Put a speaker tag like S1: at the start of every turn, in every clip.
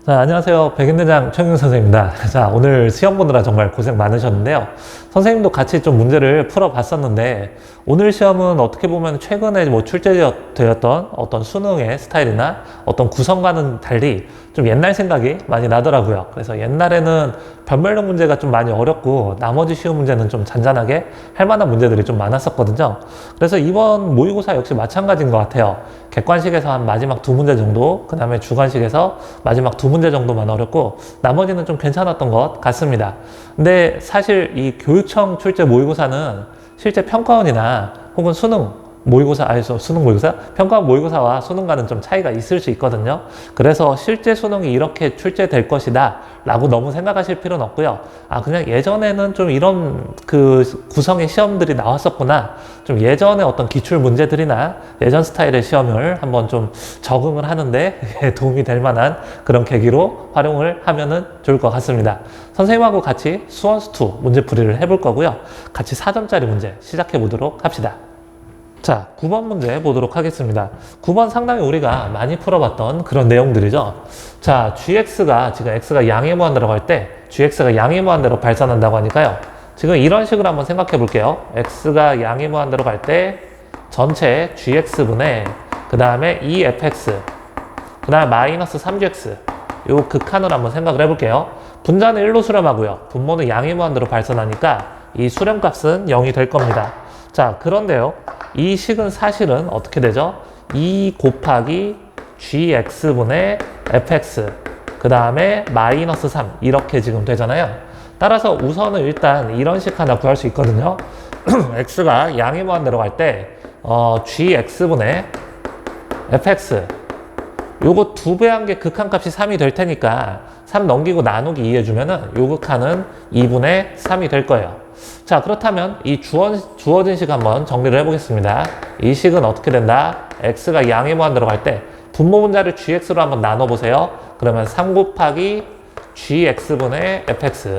S1: 자, 안녕하세요. 백인대장 최경영 선생님입니다. 자, 오늘 시험 보느라 정말 고생 많으셨는데요. 선생님도 같이 좀 문제를 풀어봤었는데, 오늘 시험은 어떻게 보면 최근에 출제되었던 어떤 수능의 스타일이나 어떤 구성과는 달리 좀 옛날 생각이 많이 나더라고요. 그래서 옛날에는 변별력 문제가 좀 많이 어렵고, 나머지 쉬운 문제는 좀 잔잔하게 할 만한 문제들이 좀 많았었거든요. 그래서 이번 모의고사 역시 마찬가지인 것 같아요. 객관식에서 한 마지막 두 문제 정도, 그 다음에 주관식에서 마지막 두 문제 정도만 어렵고 나머지는 좀 괜찮았던 것 같습니다. 근데 사실 이 교육청 출제 모의고사는 실제 평가원이나 혹은 평가원 모의고사와 수능과는 좀 차이가 있을 수 있거든요. 그래서 실제 수능이 이렇게 출제될 것이다 라고 너무 생각하실 필요는 없고요. 그냥 예전에는 좀 이런 구성의 시험들이 나왔었구나, 좀 예전에 어떤 기출 문제들이나 예전 스타일의 시험을 한번 좀 적응을 하는데 도움이 될 만한 그런 계기로 활용을 하면은 좋을 것 같습니다. 선생님하고 같이 수원수2 문제풀이를 해볼 거고요. 같이 4점짜리 문제 시작해 보도록 합시다. 자, 9번 문제 보도록 하겠습니다. 9번 상당히 우리가 많이 풀어봤던 그런 내용들이죠. 자, gx가 지금 x가 양의 무한대로 갈 때 gx가 양의 무한대로 발산한다고 하니까요. 지금 이런 식으로 한번 생각해 볼게요. x가 양의 무한대로 갈 때 전체 gx분의 그 다음에 2fx 그 다음에 마이너스 3gx 요 극한으로 한번 생각을 해볼게요. 분자는 1로 수렴하고요. 분모는 양의 무한대로 발산하니까 이 수렴값은 0이 될 겁니다. 자, 그런데요. 이 식은 사실은 어떻게 되죠? 2 곱하기 gx분의 fx 그 다음에 마이너스 3 이렇게 지금 되잖아요. 따라서 우선은 일단 이런 식 하나 구할 수 있거든요. x가 양의 무한대로 갈 때 gx분의 fx 요거 2배 한 게 극한값이 3이 될 테니까 3 넘기고 나누기 2 해주면은 요 극한은 2분의 3이 될 거예요. 자, 그렇다면 이 주어진 식 한번 정리를 해보겠습니다. 이 식은 어떻게 된다? x가 양의 무한대로 갈 때 분모 분자를 gx로 한번 나눠보세요. 그러면 3 곱하기 gx분의 fx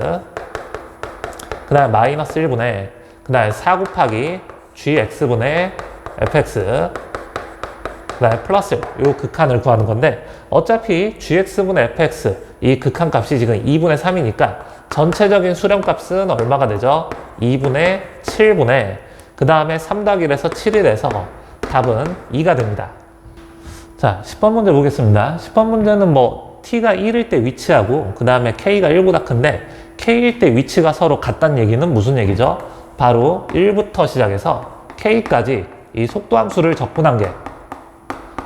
S1: 그 다음에 마이너스 1분의 그 다음에 4 곱하기 gx분의 fx 그 다음에 플러스 요 극한을 구하는 건데, 어차피 gx분의 fx 이 극한 값이 지금 2분의 3이니까 전체적인 수렴값은 얼마가 되죠? 2분의 7분의 그 다음에 3 더하기 1에서 7이 돼서 답은 2가 됩니다. 자, 10번 문제 보겠습니다. 10번 문제는 t가 1일 때 위치하고 그 다음에 k가 1보다 큰데 k일 때 위치가 서로 같다는 얘기는 무슨 얘기죠? 바로 1부터 시작해서 k까지 이 속도함수를 적분한 게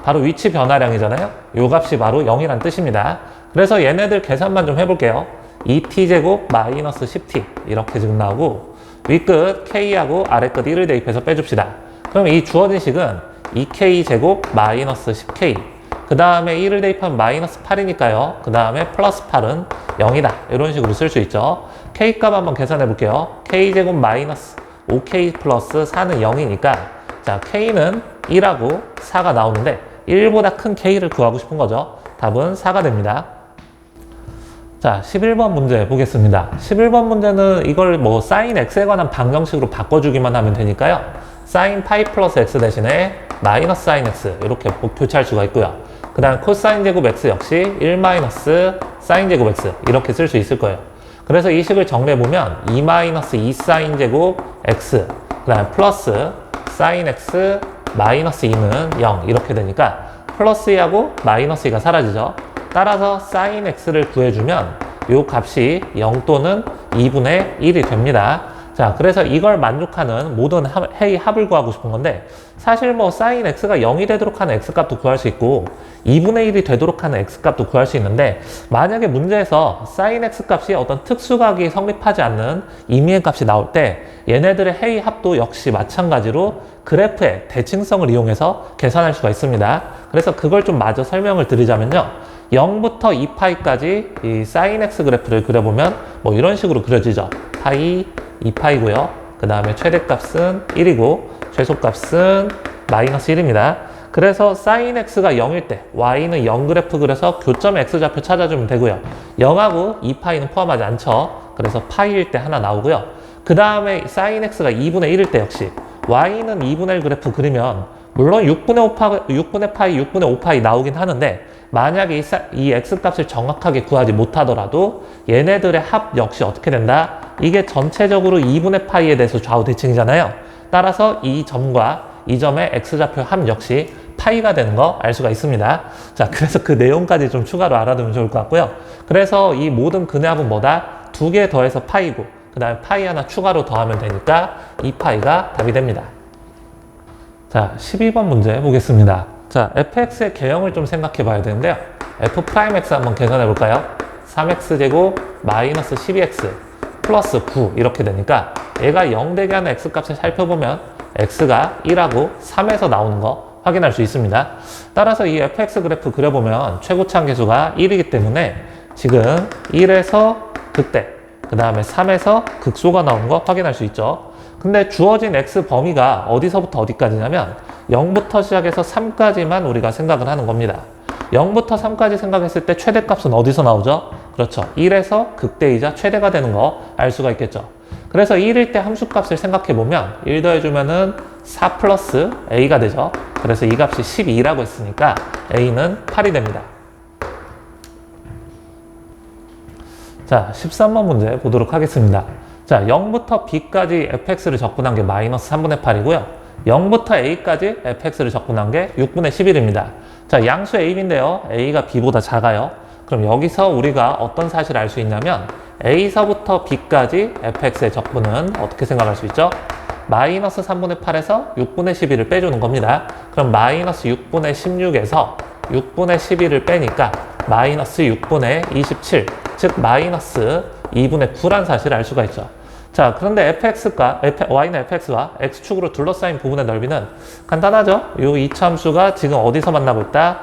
S1: 바로 위치 변화량이잖아요. 요 값이 바로 0이란 뜻입니다. 그래서 얘네들 계산만 좀 해볼게요. 2t제곱 마이너스 10t 이렇게 지금 나오고 윗끝 k하고 아래끝 1을 대입해서 빼줍시다. 그럼 이 주어진 식은 2k제곱 마이너스 10k 그 다음에 1을 대입하면 마이너스 8이니까요. 그 다음에 플러스 8은 0이다. 이런 식으로 쓸 수 있죠. k값 한번 계산해 볼게요. k제곱 마이너스 5k 플러스 4는 0이니까 자, k는 1하고 4가 나오는데 1보다 큰 k를 구하고 싶은 거죠. 답은 4가 됩니다. 자, 11번 문제 보겠습니다. 11번 문제는 이걸 sin x에 관한 방정식으로 바꿔주기만 하면 되니까요. sin 파이 플러스 x 대신에 마이너스 sin x 이렇게 교체할 수가 있고요. 그 다음 코사인 제곱 x 역시 1 마이너스 sin 제곱 x 이렇게 쓸 수 있을 거예요. 그래서 이 식을 정리해보면 2 마이너스 2 sin 제곱 x 그 다음 플러스 sin x 마이너스 2는 0 이렇게 되니까 플러스 2하고 마이너스 2가 사라지죠. 따라서 sin x를 구해주면 요 값이 0 또는 2분의 1이 됩니다. 자, 그래서 이걸 만족하는 모든 해의 합을 구하고 싶은 건데, 사실 sin x가 0이 되도록 하는 x값도 구할 수 있고 2분의 1이 되도록 하는 x값도 구할 수 있는데, 만약에 문제에서 sin x값이 어떤 특수각이 성립하지 않는 임의의 값이 나올 때 얘네들의 해의 합도 역시 마찬가지로 그래프의 대칭성을 이용해서 계산할 수가 있습니다. 그래서 그걸 좀 마저 설명을 드리자면요. 0부터 2파이까지 이 sin x 그래프를 그려보면 이런 식으로 그려지죠. 파이 2파이고요. 그 다음에 최대값은 1이고 최소값은 마이너스 1입니다. 그래서 sin x가 0일 때 y는 0 그래프 그려서 교점 x좌표 찾아주면 되고요. 0하고 2파이는 포함하지 않죠. 그래서 파이일 때 하나 나오고요. 그 다음에 sin x가 2분의 1일 때 역시 y는 2분의 1 그래프 그리면 물론 6분의 파이, 6분의 5파이 나오긴 하는데 만약에 이 x값을 정확하게 구하지 못하더라도 얘네들의 합 역시 어떻게 된다? 이게 전체적으로 2분의 파이에 대해서 좌우 대칭이잖아요. 따라서 이 점과 이 점의 x좌표 합 역시 파이가 되는 거 알 수가 있습니다. 자, 그래서 그 내용까지 좀 추가로 알아두면 좋을 것 같고요. 그래서 이 모든 근해합은 뭐다? 2개 더해서 파이고 그 다음에 파이 하나 추가로 더하면 되니까 2파이가 답이 됩니다. 자, 12번 문제 보겠습니다. 자, fx의 개형을 좀 생각해 봐야 되는데요. f'x 한번 계산해 볼까요? 3x제곱 마이너스 12x 플러스 9 이렇게 되니까 얘가 0 되게 하는 x값을 살펴보면 x가 1하고 3에서 나오는 거 확인할 수 있습니다. 따라서 이 fx 그래프 그려보면 최고치 한계수가 1이기 때문에 지금 1에서 극대, 그 다음에 3에서 극소가 나오는 거 확인할 수 있죠. 근데 주어진 x 범위가 어디서부터 어디까지냐면 0부터 시작해서 3까지만 우리가 생각을 하는 겁니다. 0부터 3까지 생각했을 때 최대값은 어디서 나오죠? 그렇죠. 1에서 극대이자 최대가 되는 거 알 수가 있겠죠. 그래서 1일 때 함수값을 생각해보면 1 더해주면은 4 플러스 a가 되죠. 그래서 이 값이 12라고 했으니까 a는 8이 됩니다. 자, 13번 문제 보도록 하겠습니다. 자, 0부터 b까지 fx를 적분한 게 마이너스 3분의 8이고요. 0부터 a까지 fx를 적분한 게 6분의 11입니다. 자, 양수 a인데요. a가 b보다 작아요. 그럼 여기서 우리가 어떤 사실을 알 수 있냐면 a서부터 b까지 fx의 적분은 어떻게 생각할 수 있죠? 마이너스 3분의 8에서 6분의 11을 빼주는 겁니다. 그럼 마이너스 6분의 16에서 6분의 11을 빼니까 마이너스 6분의 27, 즉 마이너스 2분의 9란 사실을 알 수가 있죠. 자, 그런데 y는 fx와 x축으로 둘러싸인 부분의 넓이는 간단하죠? 이 이차함수가 지금 어디서 만나고 있다?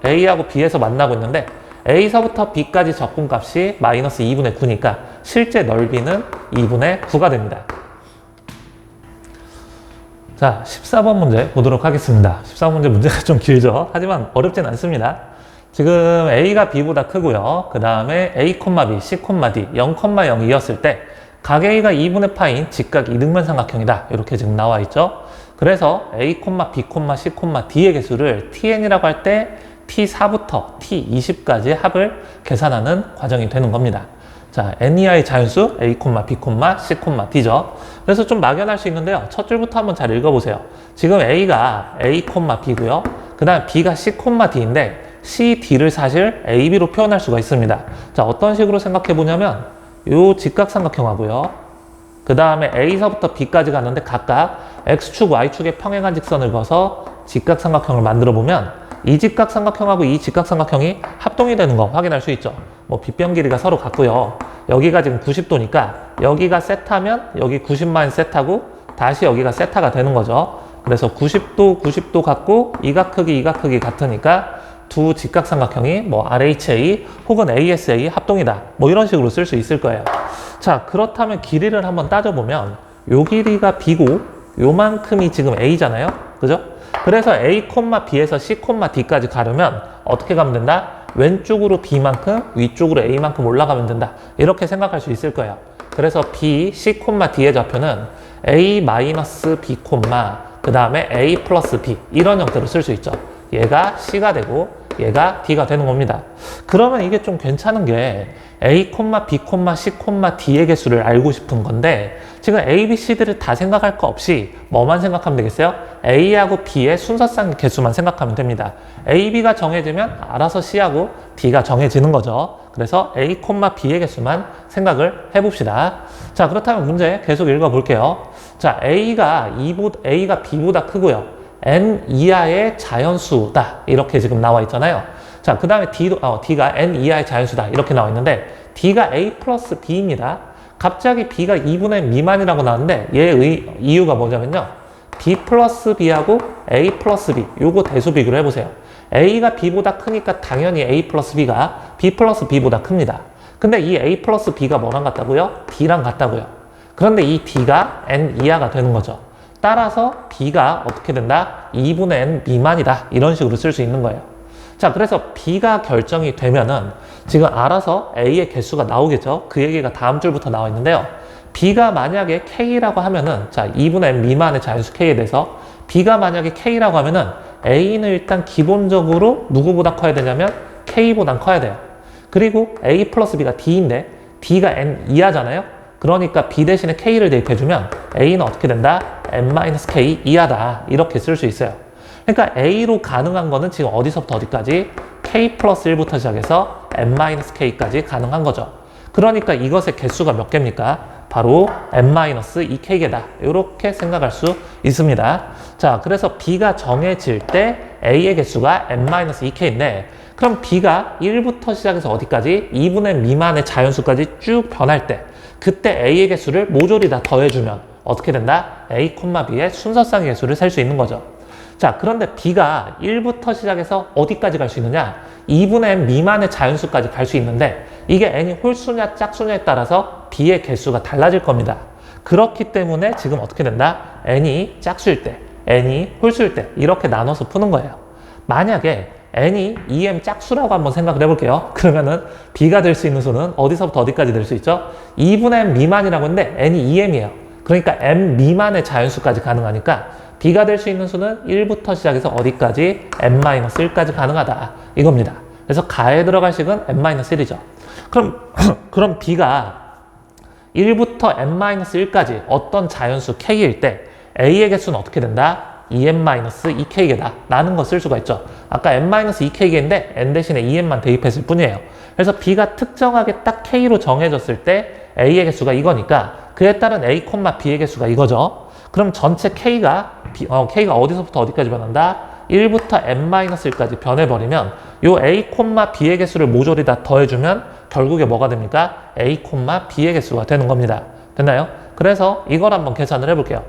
S1: a하고 b에서 만나고 있는데 a서부터 b까지 적분값이 마이너스 2분의 9니까 실제 넓이는 2분의 9가 됩니다. 자, 14번 문제 보도록 하겠습니다. 14번 문제가 좀 길죠? 하지만 어렵진 않습니다. 지금 a가 b보다 크고요. 그 다음에 a, b, c, d 0,0이었을 때 각 a가 2분의 파인 직각 이등변 삼각형이다. 이렇게 지금 나와 있죠. 그래서 a, b, c, d의 개수를 tn이라고 할 때 t4부터 t20까지 합을 계산하는 과정이 되는 겁니다. 자, n 이하의 자연수 a, b, c, d죠. 그래서 좀 막연할 수 있는데요. 첫 줄부터 한번 잘 읽어보세요. 지금 a가 a, b고요. 그 다음 b가 c, d인데 c, d를 사실 a, b로 표현할 수가 있습니다. 자, 어떤 식으로 생각해 보냐면 요 직각삼각형하고요. 그 다음에 a서부터 b까지 갔는데 각각 x축, y축의 평행한 직선을 그어서 직각삼각형을 만들어 보면 이 직각삼각형하고 이 직각삼각형이 합동이 되는 거 확인할 수 있죠. 뭐 빗변 길이가 서로 같고요. 여기가 지금 90도니까 여기가 세타면 여기 90마인 세타고 다시 여기가 세타가 되는 거죠. 그래서 90도 같고 이 각 크기 같으니까 두 직각삼각형이 뭐 RHA 혹은 ASA 합동이다. 뭐 이런 식으로 쓸 수 있을 거예요. 자, 그렇다면 길이를 한번 따져보면 요 길이가 B고 요만큼이 지금 A잖아요. 그죠? 그래서 A, B에서 C, D까지 가려면 어떻게 가면 된다? 왼쪽으로 B만큼, 위쪽으로 A만큼 올라가면 된다. 이렇게 생각할 수 있을 거예요. 그래서 B, C, D의 좌표는 A-B, 그 다음에 A 플러스 B 이런 형태로 쓸 수 있죠. 얘가 C가 되고 얘가 D가 되는 겁니다. 그러면 이게 좀 괜찮은 게 A, B, C, D의 개수를 알고 싶은 건데 지금 A, B, C들을 다 생각할 거 없이 뭐만 생각하면 되겠어요? A하고 B의 순서상 개수만 생각하면 됩니다. A, B가 정해지면 알아서 C하고 D가 정해지는 거죠. 그래서 A, B의 개수만 생각을 해봅시다. 자, 그렇다면 문제 계속 읽어볼게요. 자, A가 B보다 크고요. n 이하의 자연수다. 이렇게 지금 나와 있잖아요. 자, 그 다음에 D가 n 이하의 자연수다. 이렇게 나와 있는데 D가 A 플러스 B입니다. 갑자기 B가 2분의 미만이라고 나왔는데 얘의 이유가 뭐냐면요. B 플러스 B하고 A 플러스 B 요거 대수 비교를 해보세요. A가 B보다 크니까 당연히 A 플러스 B가 B 플러스 B보다 큽니다. 근데 이 A 플러스 B가 뭐랑 같다고요? D랑 같다고요. 그런데 이 D가 n 이하가 되는 거죠. 따라서 B가 어떻게 된다? 2분의 n 미만이다. 이런 식으로 쓸 수 있는 거예요. 자, 그래서 B가 결정이 되면은 지금 알아서 A의 개수가 나오겠죠? 그 얘기가 다음 줄부터 나와 있는데요. B가 만약에 K라고 하면은 자, 2분의 n 미만의 자연수 K에 대해서 B가 만약에 K라고 하면은 A는 일단 기본적으로 누구보다 커야 되냐면 K보단 커야 돼요. 그리고 A 플러스 B가 D인데 D가 N 이하잖아요. 그러니까 B 대신에 K를 대입해주면 A는 어떻게 된다? N-K 이하다. 이렇게 쓸 수 있어요. 그러니까 A로 가능한 거는 지금 어디서부터 어디까지? K 플러스 1부터 시작해서 N-K까지 가능한 거죠. 그러니까 이것의 개수가 몇 개입니까? 바로 N-2K개다. 이렇게 생각할 수 있습니다. 자, 그래서 B가 정해질 때 A의 개수가 N-2K인데 그럼 B가 1부터 시작해서 어디까지? 2분의 미만의 자연수까지 쭉 변할 때 그때 A의 개수를 모조리 다 더해주면 어떻게 된다? A, B의 순서상의 개수를 셀 수 있는 거죠. 자, 그런데 B가 1부터 시작해서 어디까지 갈 수 있느냐? 2분의 n 미만의 자연수까지 갈 수 있는데 이게 n이 홀수냐 짝수냐에 따라서 B의 개수가 달라질 겁니다. 그렇기 때문에 지금 어떻게 된다? n이 짝수일 때, n이 홀수일 때 이렇게 나눠서 푸는 거예요. 만약에 n이 2m 짝수라고 한번 생각을 해볼게요. 그러면은 B가 될 수 있는 수는 어디서부터 어디까지 될 수 있죠? 2분의 n 미만이라고 했는데 n이 2m이에요. 그러니까 m 미만의 자연수까지 가능하니까 B가 될 수 있는 수는 1부터 시작해서 어디까지? n-1까지 가능하다. 이겁니다. 그래서 가에 들어갈 식은 n-1이죠. 그럼 B가 1부터 n-1까지 어떤 자연수 K일 때 A의 개수는 어떻게 된다? 2n-2K개다. 라는 거 쓸 수가 있죠. 아까 n-2K개인데 n 대신에 2n만 대입했을 뿐이에요. 그래서 B가 특정하게 딱 K로 정해졌을 때 A의 개수가 이거니까 그에 따른 A, B의 개수가 이거죠. 그럼 전체 K가 어디서부터 어디까지 변한다? 1부터 n-1까지 변해버리면 요 A, B의 개수를 모조리 다 더해주면 결국에 뭐가 됩니까? A, B의 개수가 되는 겁니다. 됐나요? 그래서 이걸 한번 계산을 해볼게요.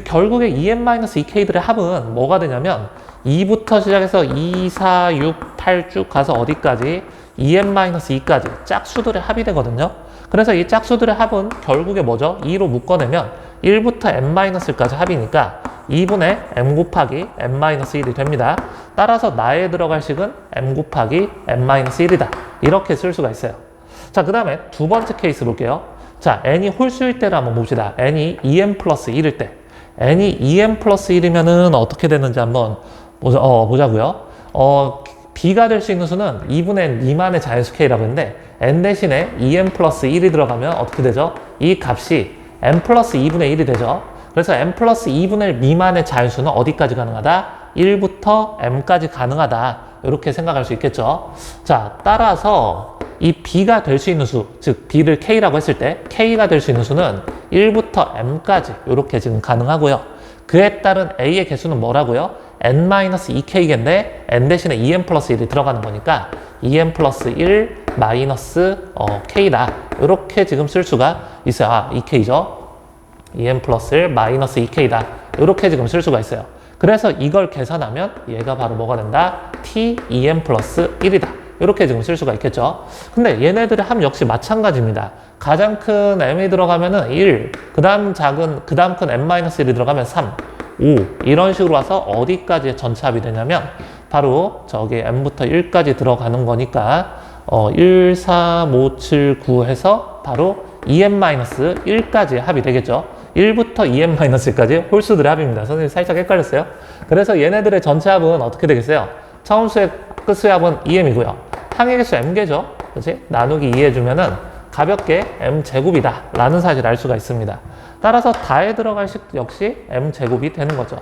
S1: 결국에 2n-2k들의 합은 뭐가 되냐면 2부터 시작해서 2, 4, 6, 8 쭉 가서 어디까지? 2n-2까지 짝수들의 합이 되거든요. 그래서 이 짝수들의 합은 결국에 뭐죠? 2로 묶어내면 1부터 n-까지 합이니까 2분의 m 곱하기 n-1이 됩니다. 따라서 나에 들어갈 식은 m 곱하기 n-1이다. 이렇게 쓸 수가 있어요. 자, 그 다음에 두 번째 케이스 볼게요. 자, n이 홀수일 때를 한번 봅시다. n이 2n 플러스 1일 때. n이 2n 플러스 1이면은 어떻게 되는지 한번 보자고요. B가 될 수 있는 수는 2분의 n 미만의 자연수 K라고 했는데 n 대신에 2n 플러스 1이 들어가면 어떻게 되죠? 이 값이 n 플러스 2분의 1이 되죠. 그래서 n 플러스 2분의 1 미만의 자연수는 어디까지 가능하다? 1부터 m까지 가능하다. 이렇게 생각할 수 있겠죠. 자, 따라서 이 B가 될 수 있는 수, 즉 B를 K라고 했을 때 K가 될 수 있는 수는 1부터 m까지 이렇게 지금 가능하고요. 그에 따른 A의 개수는 뭐라고요? n-2k개인데 n 대신에 2n 플러스 1이 들어가는 거니까 2n 플러스 1 마이너스 k다. 이렇게 지금 쓸 수가 있어요. 아, 2k죠. 2n 플러스 1 마이너스 2k다. 이렇게 지금 쓸 수가 있어요. 그래서 이걸 계산하면 얘가 바로 뭐가 된다? t 2n 플러스 1이다. 이렇게 지금 쓸 수가 있겠죠. 근데 얘네들의 합 역시 마찬가지입니다. 가장 큰 m이 들어가면은 1, 그 다음 큰 n-1이 들어가면 3, 5 이런 식으로 와서 어디까지 전체 합이 되냐면 바로 저기 m부터 1까지 들어가는 거니까 1, 3, 5, 7, 9 해서 바로 2n-1까지 합이 되겠죠. 1부터 2n-1까지 홀수들의 합입니다. 선생님 살짝 헷갈렸어요. 그래서 얘네들의 전체 합은 어떻게 되겠어요? 처음 수의 끝수의 합은 2m이고요. 항의 개수 m개죠. 그렇지? 나누기 2 해주면은 가볍게 m제곱이다 라는 사실을 알 수가 있습니다. 따라서 다에 들어갈 식 역시 m제곱이 되는 거죠.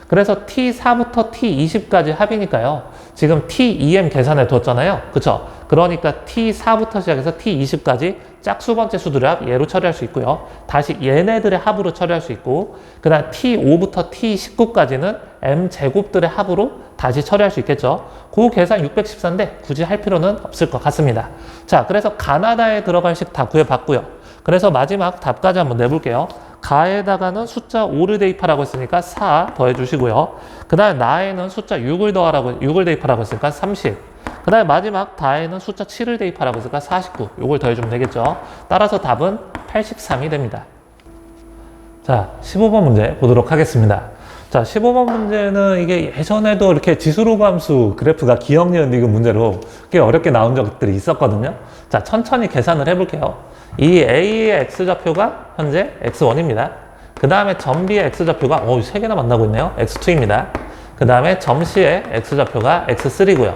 S1: 그래서 t4부터 t20까지 합이니까요. 지금 t2m 계산해 뒀잖아요. 그쵸? 그러니까 t4부터 시작해서 t20까지 짝수 번째 수들의 합 얘로 처리할 수 있고요. 다시 얘네들의 합으로 처리할 수 있고 그 다음 t5부터 t19까지는 m제곱들의 합으로 다시 처리할 수 있겠죠. 그 계산 614인데 굳이 할 필요는 없을 것 같습니다. 자, 그래서 가나다에 들어갈 식 다 구해봤고요. 그래서 마지막 답까지 한번 내볼게요. 가에다가는 숫자 5를 대입하라고 했으니까 4 더해주시고요. 그 다음에 나에는 숫자 6을 대입하라고 했으니까 30. 그 다음에 마지막 다에는 숫자 7을 대입하라고 했으니까 49. 요걸 더해주면 되겠죠. 따라서 답은 83이 됩니다. 자, 15번 문제 보도록 하겠습니다. 자, 15번 문제는 이게 예전에도 이렇게 지수로그 함수 그래프가 기억, 니은, 디귿 문제로 꽤 어렵게 나온 적들이 있었거든요. 자, 천천히 계산을 해볼게요. 이 A의 X좌표가 현재 X1입니다. 그 다음에 점 B의 X좌표가 3개나 만나고 있네요. X2입니다. 그 다음에 점시의 x좌표가 x3고요.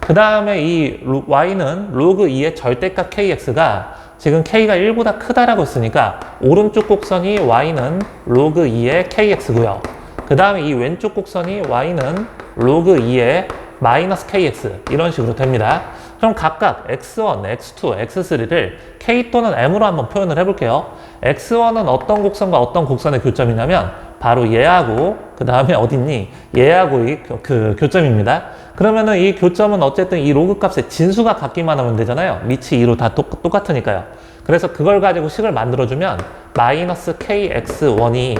S1: 그 다음에 이 y는 로그 2의 절대값 kx가 지금 k가 1보다 크다라고 했으니까 오른쪽 곡선이 y는 로그 2의 kx고요. 그 다음에 이 왼쪽 곡선이 y는 로그 2의 마이너스 kx 이런 식으로 됩니다. 그럼 각각 x1, x2, x3를 k 또는 m으로 한번 표현을 해볼게요. x1은 어떤 곡선과 어떤 곡선의 교점이냐면 바로 얘하고 그 다음에 어딨니? 얘하고의 그 교점입니다. 그러면은 이 교점은 어쨌든 이 로그 값의 진수가 같기만 하면 되잖아요. 밑이 2로 다 똑같으니까요. 그래서 그걸 가지고 식을 만들어주면 마이너스 kx1이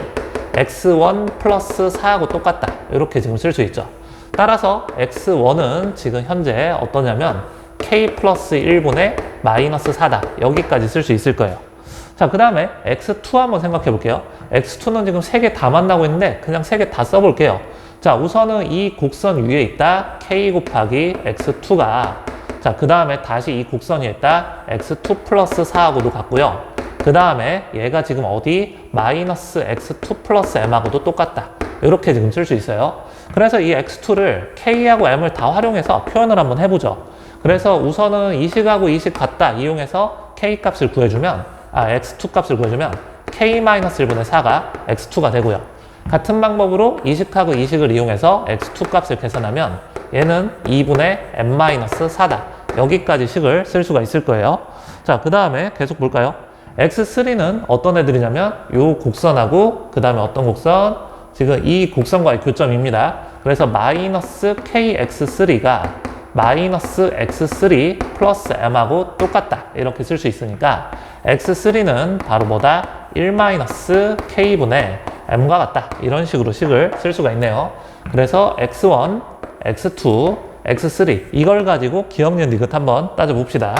S1: x1 플러스 4하고 똑같다. 이렇게 지금 쓸 수 있죠. 따라서 x1은 지금 현재 어떠냐면 k 플러스 1분의 마이너스 4다. 여기까지 쓸 수 있을 거예요. 자, 그 다음에 x2 한번 생각해 볼게요. x2는 지금 3개 다 만나고 있는데 그냥 3개 다 써볼게요. 자, 우선은 이 곡선 위에 있다 k 곱하기 x2가 자, 그 다음에 다시 이 곡선 위에 있다 x2 플러스 4하고도 같고요. 그 다음에 얘가 지금 어디 마이너스 x2 플러스 m하고도 똑같다. 이렇게 지금 쓸 수 있어요. 그래서 이 x2를 k하고 m을 다 활용해서 표현을 한번 해보죠. 그래서 우선은 이 식하고 이 식 같다 이용해서 k 값을 구해주면 x2 값을 구해주면 k-1분의 4가 x2가 되고요. 같은 방법으로 이 식하고 이 식을 이용해서 x2 값을 계산하면 얘는 2분의 m-4다. 여기까지 식을 쓸 수가 있을 거예요. 자, 그 다음에 계속 볼까요? x3는 어떤 애들이냐면 요 곡선하고 그 다음에 어떤 곡선? 지금 이 곡선과의 교점입니다. 그래서 마이너스 kx3가 마이너스 x3 플러스 m하고 똑같다. 이렇게 쓸 수 있으니까 x3는 바로 뭐다? 1 마이너스 k분의 m과 같다. 이런 식으로 식을 쓸 수가 있네요. 그래서 x1, x2, x3 이걸 가지고 기억, 니은, 디귿 한번 따져봅시다.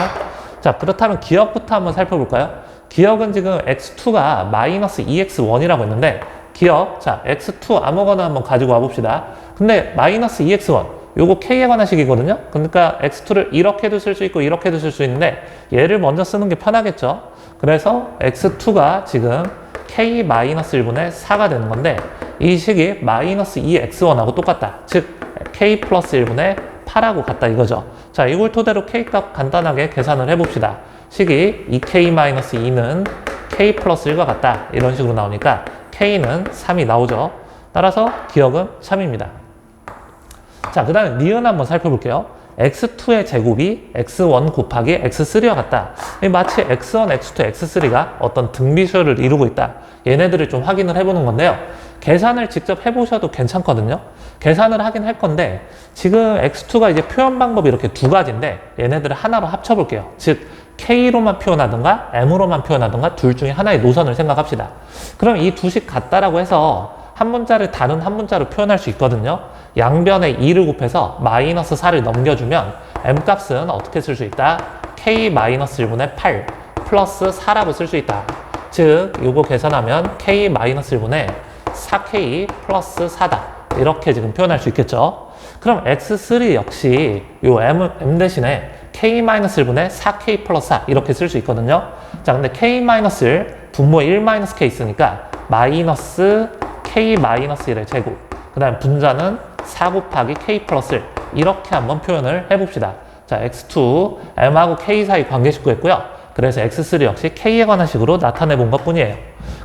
S1: 자, 그렇다면 기억부터 한번 살펴볼까요? 기억은 지금 x2가 마이너스 2x1이라고 했는데 기억, 자, x2 아무거나 한번 가지고 와봅시다. 근데 마이너스 2x1 요거 k에 관한 식이거든요. 그러니까 x2를 이렇게도 쓸 수 있고 이렇게도 쓸 수 있는데 얘를 먼저 쓰는 게 편하겠죠. 그래서 x2가 지금 k-1분의 4가 되는 건데 이 식이 마이너스 2x1하고 똑같다. 즉 k 플러스 1분의 8하고 같다 이거죠. 자, 이걸 토대로 k 값 간단하게 계산을 해봅시다. 식이 2k-2는 k 플러스 1과 같다. 이런 식으로 나오니까 k는 3이 나오죠. 따라서 기억은 3입니다. 자, 그 다음에 니은 한번 살펴볼게요. x2의 제곱이 x1 곱하기 x3와 같다. 마치 x1, x2, x3가 어떤 등비수열을 이루고 있다. 얘네들을 좀 확인을 해보는 건데요. 계산을 직접 해보셔도 괜찮거든요. 계산을 하긴 할 건데 지금 x2가 이제 표현 방법이 이렇게 두 가지인데 얘네들을 하나로 합쳐볼게요. 즉 k로만 표현하든가 m으로만 표현하든가 둘 중에 하나의 노선을 생각합시다. 그럼 이 두 식 같다라고 해서 한 문자를 다른 한 문자로 표현할 수 있거든요. 양변에 2를 곱해서 마이너스 4를 넘겨주면 m값은 어떻게 쓸 수 있다? k-1분의 8 플러스 4라고 쓸 수 있다. 즉 요거 계산하면 k-1분의 4k 플러스 4다. 이렇게 지금 표현할 수 있겠죠. 그럼 x3 역시 요 m 대신에 k-1분의 4k 플러스 4 이렇게 쓸 수 있거든요. 자, 근데 k-1 분모에 1-k 있으니까 마이너스 k-1의 제곱 그 다음 분자는 4 곱하기 k 플러스 1 이렇게 한번 표현을 해봅시다. 자, x2 m하고 k 사이 관계식 구했고요. 그래서 x3 역시 k에 관한 식으로 나타내 본 것 뿐이에요.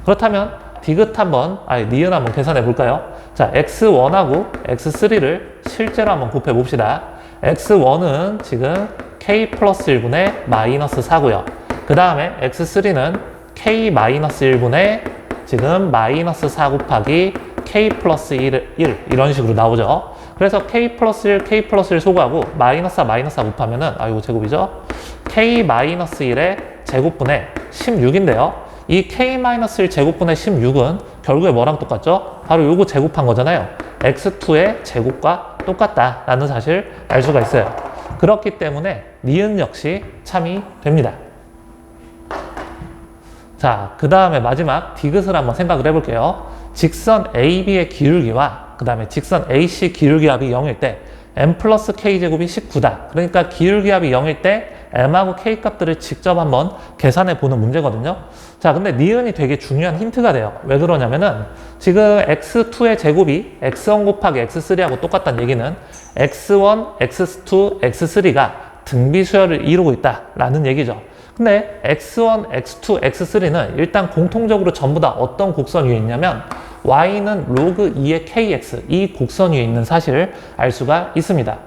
S1: 그렇다면 디귿 한번 니은 한번 계산해 볼까요? 자, x1하고 x3를 실제로 한번 곱해 봅시다. x1은 지금 k 플러스 1분의 마이너스 4고요. 그 다음에 x3는 k 마이너스 1분의 지금 마이너스 4 곱하기 k 플러스 1 이런 식으로 나오죠. 그래서 k 플러스 1, k 플러스 1 소거하고 마이너스 4, 마이너스 4 곱하면은 이거 제곱이죠. k 마이너스 1의 제곱분의 16인데요. 이 k-1 제곱분의 16은 결국에 뭐랑 똑같죠? 바로 요거 제곱한 거잖아요. x2의 제곱과 똑같다라는 사실 알 수가 있어요. 그렇기 때문에 니은 역시 참이 됩니다. 자, 그 다음에 마지막 디귿을 한번 생각을 해볼게요. 직선 AB의 기울기와 그 다음에 직선 AC 기울기 합이 0일 때 m 플러스 k제곱이 19다. 그러니까 기울기 합이 0일 때 m하고 k 값들을 직접 한번 계산해 보는 문제거든요. 자, 근데 니은이 되게 중요한 힌트가 돼요. 왜 그러냐면은 지금 x2의 제곱이 x1 곱하기 x3하고 똑같다는 얘기는 x1, x2, x3가 등비수열을 이루고 있다라는 얘기죠. 근데 x1, x2, x3는 일단 공통적으로 전부 다 어떤 곡선 위에 있냐면 y는 로그 2의 kx, 이 곡선 위에 있는 사실을 알 수가 있습니다.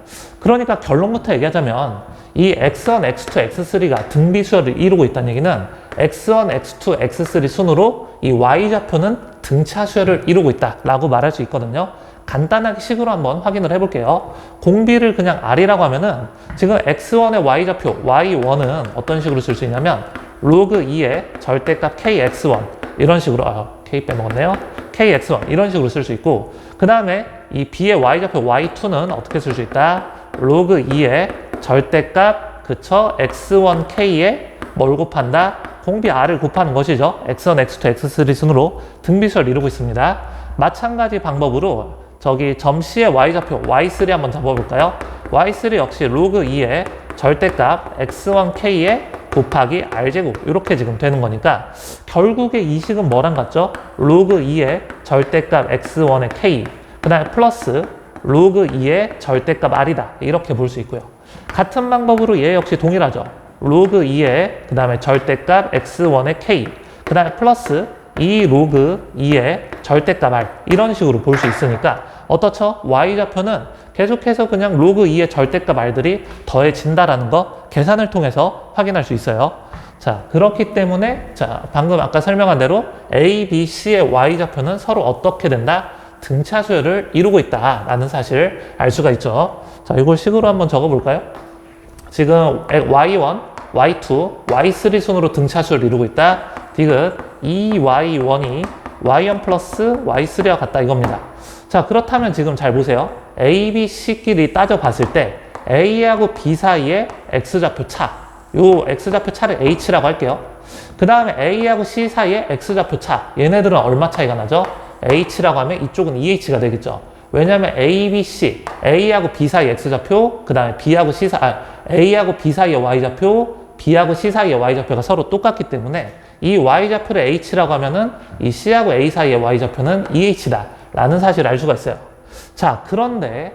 S1: 그러니까 결론부터 얘기하자면 이 x1, x2, x3가 등비수열을 이루고 있다는 얘기는 x1, x2, x3 순으로 이 y좌표는 등차수열을 이루고 있다라고 말할 수 있거든요. 간단하게 식으로 한번 확인을 해볼게요. 공비를 그냥 r이라고 하면은 지금 x1의 y좌표 y1은 어떤 식으로 쓸 수 있냐면 로그 2의 절대값 kx1 이런 식으로 k 빼먹었네요. kx1 이런 식으로 쓸 수 있고, 그 다음에 이 b의 y좌표 y2는 어떻게 쓸 수 있다? 로그 2의 절대값 그쵸 x1k에 뭘 곱한다? 공비 r을 곱하는 것이죠. x1, x2, x3 순으로 등비수열을 이루고 있습니다. 마찬가지 방법으로 저기 점 C의 y좌표 y3 한번 잡아볼까요? y3 역시 로그 2의 절대값 x1k에 곱하기 r제곱 이렇게 지금 되는 거니까 결국에 이 식은 뭐랑 같죠? 로그 2의 절대값 x1의 k 그 다음에 플러스 로그 2의 절대값 r이다 이렇게 볼 수 있고요. 같은 방법으로 얘 역시 동일하죠. 로그 2의 그 다음에 절대값 x1의 k 그 다음에 플러스 2 로그 2의 절대값 r 이런 식으로 볼 수 있으니까 어떻죠? y좌표는 계속해서 그냥 로그 2의 절대값 r들이 더해진다라는 거 계산을 통해서 확인할 수 있어요. 자, 그렇기 때문에 자 방금 아까 설명한 대로 A, B, C의 y좌표는 서로 어떻게 된다? 등차수열을 이루고 있다라는 사실을 알 수가 있죠. 자, 이걸 식으로 한번 적어볼까요? 지금 y1, y2, y3 순으로 등차수열을 이루고 있다. 디귿 2y1이 y1 플러스 y3와 같다 이겁니다. 자, 그렇다면 지금 잘 보세요. A, B, C끼리 따져봤을 때 A하고 B 사이의 X좌표 차, 요 X좌표 차를 H라고 할게요. 그 다음에 A하고 C 사이의 X좌표 차, 얘네들은 얼마 차이가 나죠? H라고 하면 이쪽은 EH가 되겠죠. 왜냐하면 A, B, C, A하고 B 사이의 X좌표, 그 다음에 A하고 B 사이의 Y좌표, B하고 C 사이의 Y좌표가 서로 똑같기 때문에 이 Y좌표를 H라고 하면은 이 C하고 A 사이의 Y좌표는 EH다 라는 사실을 알 수가 있어요. 자, 그런데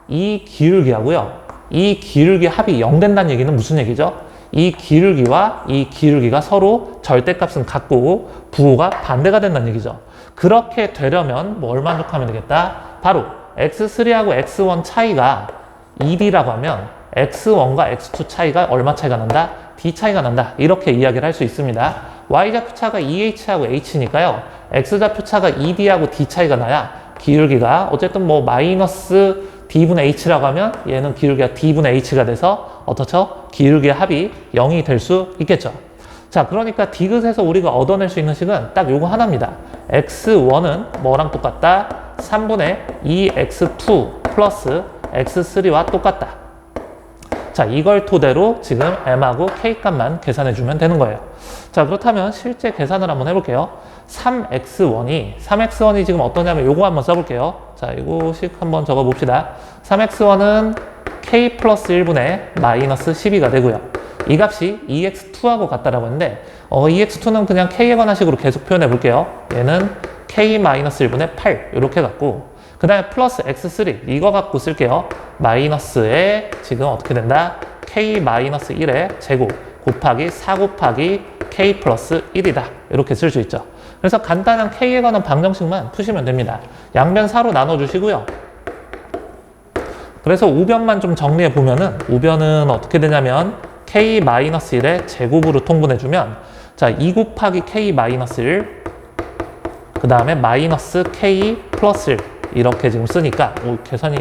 S1: 이 기울기하고요, 이 기울기 합이 0 된다는 얘기는 무슨 얘기죠? 이 기울기와 이 기울기가 서로 절대값은 같고 부호가 반대가 된다는 얘기죠. 그렇게 되려면 뭘 만족하면 되겠다? 바로 x3하고 x1 차이가 1이라고 하면 x1과 x2 차이가 얼마 차이가 난다? d 차이가 난다. 이렇게 이야기를 할 수 있습니다. y좌표 차가 2h하고 h니까요. x좌표 차가 2d하고 d 차이가 나야 기울기가 어쨌든 뭐 마이너스 d분의 h라고 하면 얘는 기울기가 d분의 h가 돼서 어떻죠? 기울기의 합이 0이 될 수 있겠죠. 자, 그러니까 디귿에서 우리가 얻어낼 수 있는 식은 딱 요거 하나입니다. x1은 뭐랑 똑같다? 3분의 2x2 플러스 x3와 똑같다. 자, 이걸 토대로 지금 m하고 k 값만 계산해주면 되는 거예요. 자, 그렇다면 실제 계산을 한번 해볼게요. 3x1이 지금 어떠냐면 요거 한번 써볼게요. 자, 이거식 한번 적어봅시다. 3x1은 k 플러스 1분의 마이너스 12가 되고요. 이 값이 2x2하고 같다라고 했는데 2x2는 그냥 k에 관한 식으로 계속 표현해 볼게요. 얘는 k-1분의 8 이렇게 갖고 그 다음에 플러스 x3 이거 갖고 쓸게요. 마이너스에 지금 어떻게 된다? k-1의 제곱 곱하기 4 곱하기 k 플러스 1이다. 이렇게 쓸 수 있죠. 그래서 간단한 k에 관한 방정식만 푸시면 됩니다. 양변 4로 나눠주시고요. 그래서 우변만 좀 정리해 보면은 우변은 어떻게 되냐면 k-1의 제곱으로 통분해주면 자, 2 곱하기 k-1 그 다음에 마이너스 k 플러스 1 이렇게 지금 쓰니까 계산이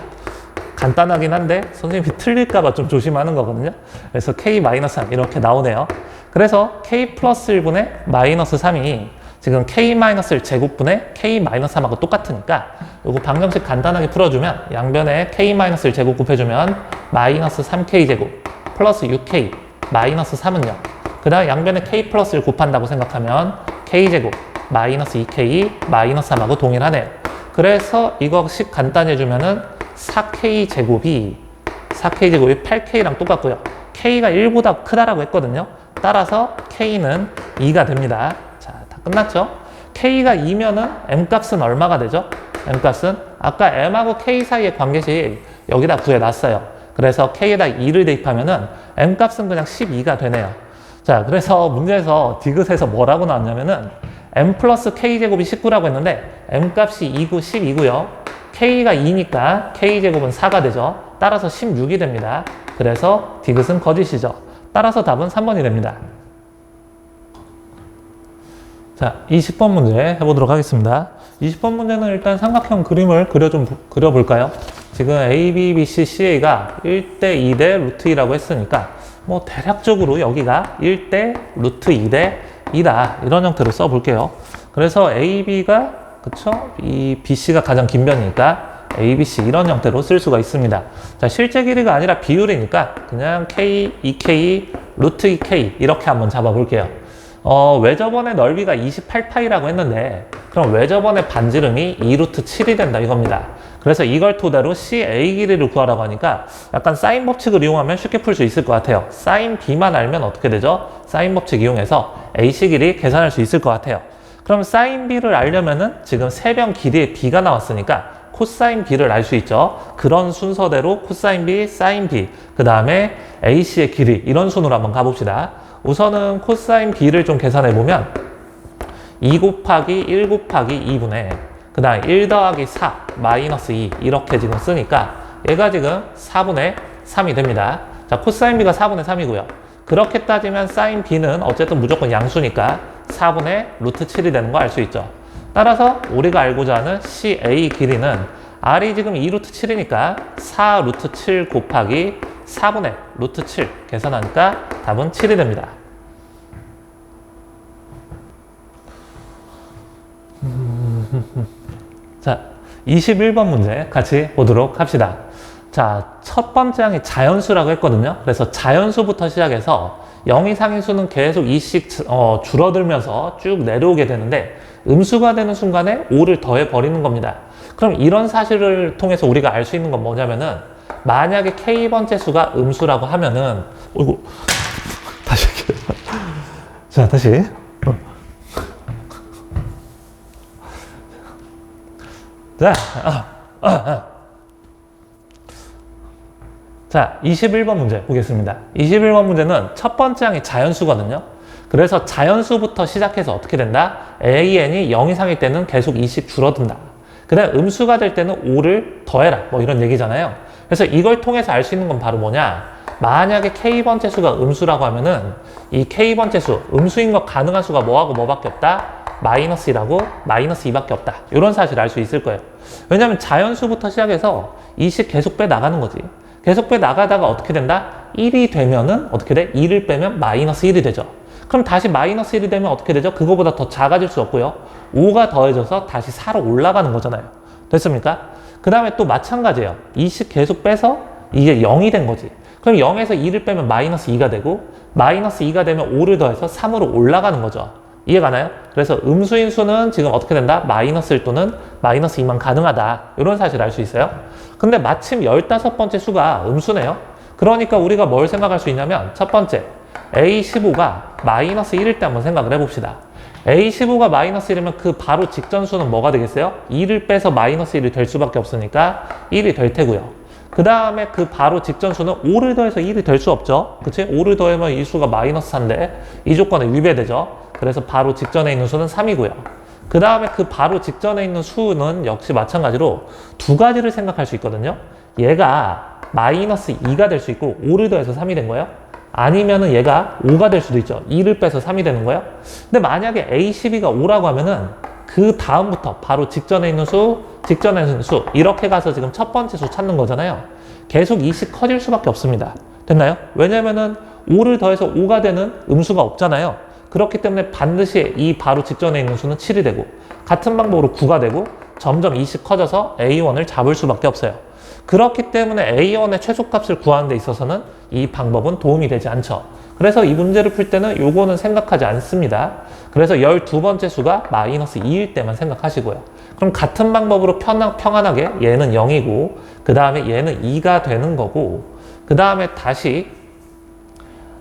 S1: 간단하긴 한데 선생님이 틀릴까봐 좀 조심하는 거거든요. 그래서 k-3 이렇게 나오네요. 그래서 k 플러스 1분의 마이너스 3이 지금 k-1 제곱분의 k-3하고 똑같으니까 요거 방정식 간단하게 풀어주면 양변에 k-1 제곱 곱해주면 마이너스 3k 제곱 플러스 6k 마이너스 3은요. 그 다음 양변에 k 플러스 1 곱한다고 생각하면 k 제곱 마이너스 2k 마이너스 3하고 동일하네요. 그래서 이거식 간단히 해주면은 4k 제곱이 8k랑 똑같고요. K가 1보다 크다라고 했거든요. 따라서 K는 2가 됩니다. 자, 다 끝났죠? K가 2면은 M값은 얼마가 되죠? M값은 아까 M하고 K 사이의 관계식 여기다 구해놨어요. 그래서 K에다 2를 대입하면은 M값은 그냥 12가 되네요. 자, 그래서 문제에서 디귿에서 뭐라고 나왔냐면은 M 플러스 K제곱이 19라고 했는데 M값이 2고 12고요. K가 2니까 K제곱은 4가 되죠. 따라서 16이 됩니다. 그래서 디귿은 거짓이죠. 따라서 답은 3번이 됩니다. 자, 20번 문제 해보도록 하겠습니다. 20번 문제는 일단 삼각형 그림을 그려볼까요? 지금 A, B, B, C, CA가 1대 2대 루트 2라고 했으니까 뭐 대략적으로 여기가 1대 루트 2대 2다 이런 형태로 써볼게요. 그래서 A, B가 그쵸? 이 BC가 가장 긴 변이니까 A, B, C 이런 형태로 쓸 수가 있습니다. 자, 실제 길이가 아니라 비율이니까 그냥 K, 2K, 루트 2K 이렇게 한번 잡아볼게요. 외접원의 넓이가 28파이라고 했는데 그럼 외접원의 반지름이 2루트 7이 된다 이겁니다. 그래서 이걸 토대로 CA 길이를 구하라고 하니까 약간 사인 법칙을 이용하면 쉽게 풀 수 있을 것 같아요. 사인 B만 알면 어떻게 되죠? 사인 법칙 이용해서 AC 길이 계산할 수 있을 것 같아요. 그럼 사인 B를 알려면은 지금 세변 길이의 B가 나왔으니까 코사인 B를 알 수 있죠. 그런 순서대로 코사인 B, 사인 B, 그 다음에 AC의 길이 이런 순으로 한번 가봅시다. 우선은 코사인 B를 좀 계산해보면 2 곱하기 1 곱하기 2분의 그 다음 1 더하기 4 마이너스 2 이렇게 지금 쓰니까 얘가 지금 4분의 3이 됩니다. 자, 코사인 B가 4분의 3이고요. 그렇게 따지면 사인 B는 어쨌든 무조건 양수니까 4분의 루트 7이 되는 거 알 수 있죠. 따라서 우리가 알고자 하는 CA 길이는 R이 지금 2루트 7이니까 4 루트 7 곱하기 4분의 루트 7 계산하니까 답은 7이 됩니다. 자, 21번 문제 같이 보도록 합시다. 자, 첫 번째 항이 자연수라고 했거든요. 그래서 자연수부터 시작해서 0 이상인 수는 계속 2씩 줄어들면서 쭉 내려오게 되는데 음수가 되는 순간에 5를 더해 버리는 겁니다. 그럼 이런 사실을 통해서 우리가 알 수 있는 건 뭐냐면은 만약에 K번째 수가 음수라고 하면은 어이구 다시 자, 다시 자, 21번 문제 보겠습니다. 21번 문제는 첫 번째 항이 자연수거든요. 그래서 자연수부터 시작해서 어떻게 된다? AN이 0 이상일 때는 계속 2씩 줄어든다. 그 다음 음수가 될 때는 5를 더해라. 뭐 이런 얘기잖아요. 그래서 이걸 통해서 알 수 있는 건 바로 뭐냐? 만약에 K번째 수가 음수라고 하면은 이 K번째 수, 음수인 것 가능한 수가 뭐하고 뭐밖에 없다? 마이너스 1하고 마이너스 2밖에 없다. 이런 사실을 알 수 있을 거예요. 왜냐하면 자연수부터 시작해서 2씩 계속 빼 나가는 거지. 계속 빼 나가다가 어떻게 된다? 1이 되면은 어떻게 돼? 2를 빼면 마이너스 1이 되죠. 그럼 다시 마이너스 1이 되면 어떻게 되죠? 그거보다 더 작아질 수 없고요. 5가 더해져서 다시 4로 올라가는 거잖아요. 됐습니까? 그 다음에 또 마찬가지예요. 2씩 계속 빼서 이게 0이 된 거지. 그럼 0에서 2를 빼면 마이너스 2가 되고 마이너스 2가 되면 5를 더해서 3으로 올라가는 거죠. 이해가나요? 그래서 음수인 수는 지금 어떻게 된다? 마이너스 1 또는 마이너스 2만 가능하다. 이런 사실을 알 수 있어요. 근데 마침 15번째 수가 음수네요. 그러니까 우리가 뭘 생각할 수 있냐면 첫 번째, A15가 마이너스 1일 때 한번 생각을 해봅시다. A15가 마이너스 1이면 그 바로 직전 수는 뭐가 되겠어요? 2를 빼서 마이너스 1이 될 수밖에 없으니까 1이 될 테고요. 그 다음에 그 바로 직전 수는 5를 더해서 1이 될 수 없죠. 그치? 5를 더하면 이 수가 마이너스 4인데 이 조건에 위배되죠. 그래서 바로 직전에 있는 수는 3이고요. 그 다음에 그 바로 직전에 있는 수는 역시 마찬가지로 두 가지를 생각할 수 있거든요. 얘가 마이너스 2가 될 수 있고 5를 더해서 3이 된 거예요. 아니면은 얘가 5가 될 수도 있죠. 2를 빼서 3이 되는 거예요. 근데 만약에 A12가 5라고 하면은 그 다음부터 바로 직전에 있는 수, 직전에 있는 수 이렇게 가서 지금 첫 번째 수 찾는 거잖아요. 계속 2씩 커질 수밖에 없습니다. 됐나요? 왜냐면은 5를 더해서 5가 되는 음수가 없잖아요. 그렇기 때문에 반드시 이 바로 직전에 있는 수는 7이 되고 같은 방법으로 9가 되고 점점 2씩 커져서 A1을 잡을 수밖에 없어요. 그렇기 때문에 A1의 최소값을 구하는 데 있어서는 이 방법은 도움이 되지 않죠. 그래서 이 문제를 풀 때는 요거는 생각하지 않습니다. 그래서 12번째 수가 마이너스 2일 때만 생각하시고요. 그럼 같은 방법으로 평안하게 얘는 0이고 그 다음에 얘는 2가 되는 거고 그 다음에 다시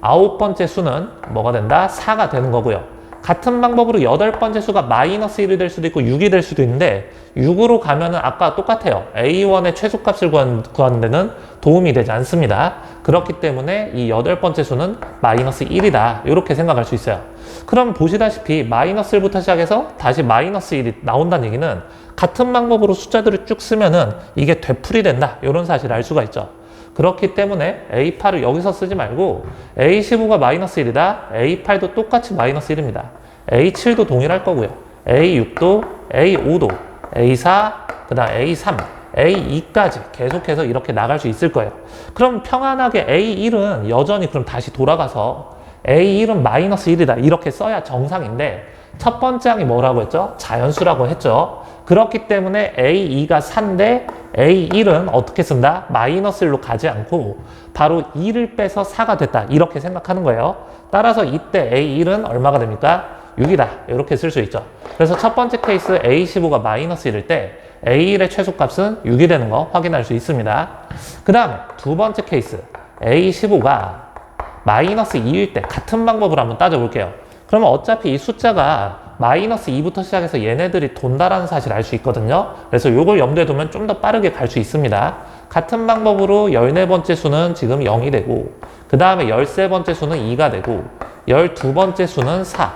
S1: 9번째 수는 뭐가 된다? 4가 되는 거고요. 같은 방법으로 8번째 수가 마이너스 1이 될 수도 있고 6이 될 수도 있는데 6으로 가면은 아까 똑같아요. A1의 최소값을 구하는 데는 도움이 되지 않습니다. 그렇기 때문에 이 8번째 수는 마이너스 1이다. 이렇게 생각할 수 있어요. 그럼 보시다시피 마이너스 1부터 시작해서 다시 마이너스 1이 나온다는 얘기는 같은 방법으로 숫자들을 쭉 쓰면은 이게 되풀이 된다. 이런 사실을 알 수가 있죠. 그렇기 때문에 A8을 여기서 쓰지 말고 A15가 마이너스 1이다. A8도 똑같이 마이너스 1입니다. A7도 동일할 거고요. A6도, A5도, A4, 그 다음 A3, A2까지 계속해서 이렇게 나갈 수 있을 거예요. 그럼 평안하게 A1은 여전히 그럼 다시 돌아가서 A1은 마이너스 1이다. 이렇게 써야 정상인데 첫 번째 항이 뭐라고 했죠? 자연수라고 했죠. 그렇기 때문에 A2가 4인데 A1은 어떻게 쓴다? 마이너스 1로 가지 않고 바로 2를 빼서 4가 됐다. 이렇게 생각하는 거예요. 따라서 이때 A1은 얼마가 됩니까? 6이다. 이렇게 쓸 수 있죠. 그래서 첫 번째 케이스 A15가 마이너스 1일 때 A1의 최소값은 6이 되는 거 확인할 수 있습니다. 그 다음에 두 번째 케이스 A15가 마이너스 2일 때 같은 방법으로 한번 따져볼게요. 그러면 어차피 이 숫자가 마이너스 2부터 시작해서 얘네들이 돈다라는 사실을 알 수 있거든요. 그래서 이걸 염두에 두면 좀 더 빠르게 갈 수 있습니다. 같은 방법으로 14번째 수는 지금 0이 되고 그 다음에 13번째 수는 2가 되고 12번째 수는 4,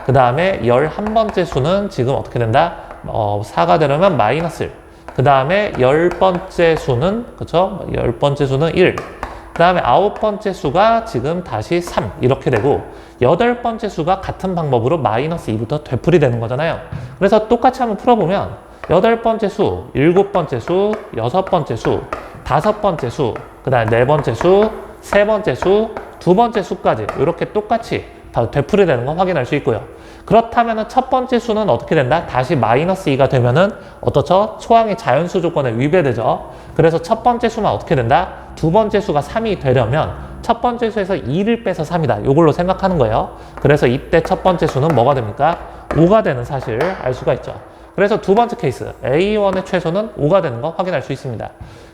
S1: 그 다음에 11번째 수는 지금 어떻게 된다? 4가 되려면 마이너스 1, 그 다음에 10번째 수는 그쵸? 10번째 수는 1, 그 다음에 9번째 수가 지금 다시 3 이렇게 되고 8번째 수가 같은 방법으로 마이너스 2부터 되풀이 되는 거잖아요. 그래서 똑같이 한번 풀어보면 8번째 수, 7번째 수, 6번째 수, 5번째 수, 그 다음에 4번째 수, 3번째 수, 2번째 수까지 이렇게 똑같이 다 되풀이 되는 거 확인할 수 있고요. 그렇다면 첫 번째 수는 어떻게 된다? 다시 마이너스 2가 되면은 어떻죠? 초항의 자연수 조건에 위배되죠. 그래서 첫 번째 수만 어떻게 된다? 두 번째 수가 3이 되려면 첫 번째 수에서 2를 빼서 3이다. 이걸로 생각하는 거예요. 그래서 이때 첫 번째 수는 뭐가 됩니까? 5가 되는 사실을 알 수가 있죠. 그래서 두 번째 케이스 A1의 최소는 5가 되는 거 확인할 수 있습니다.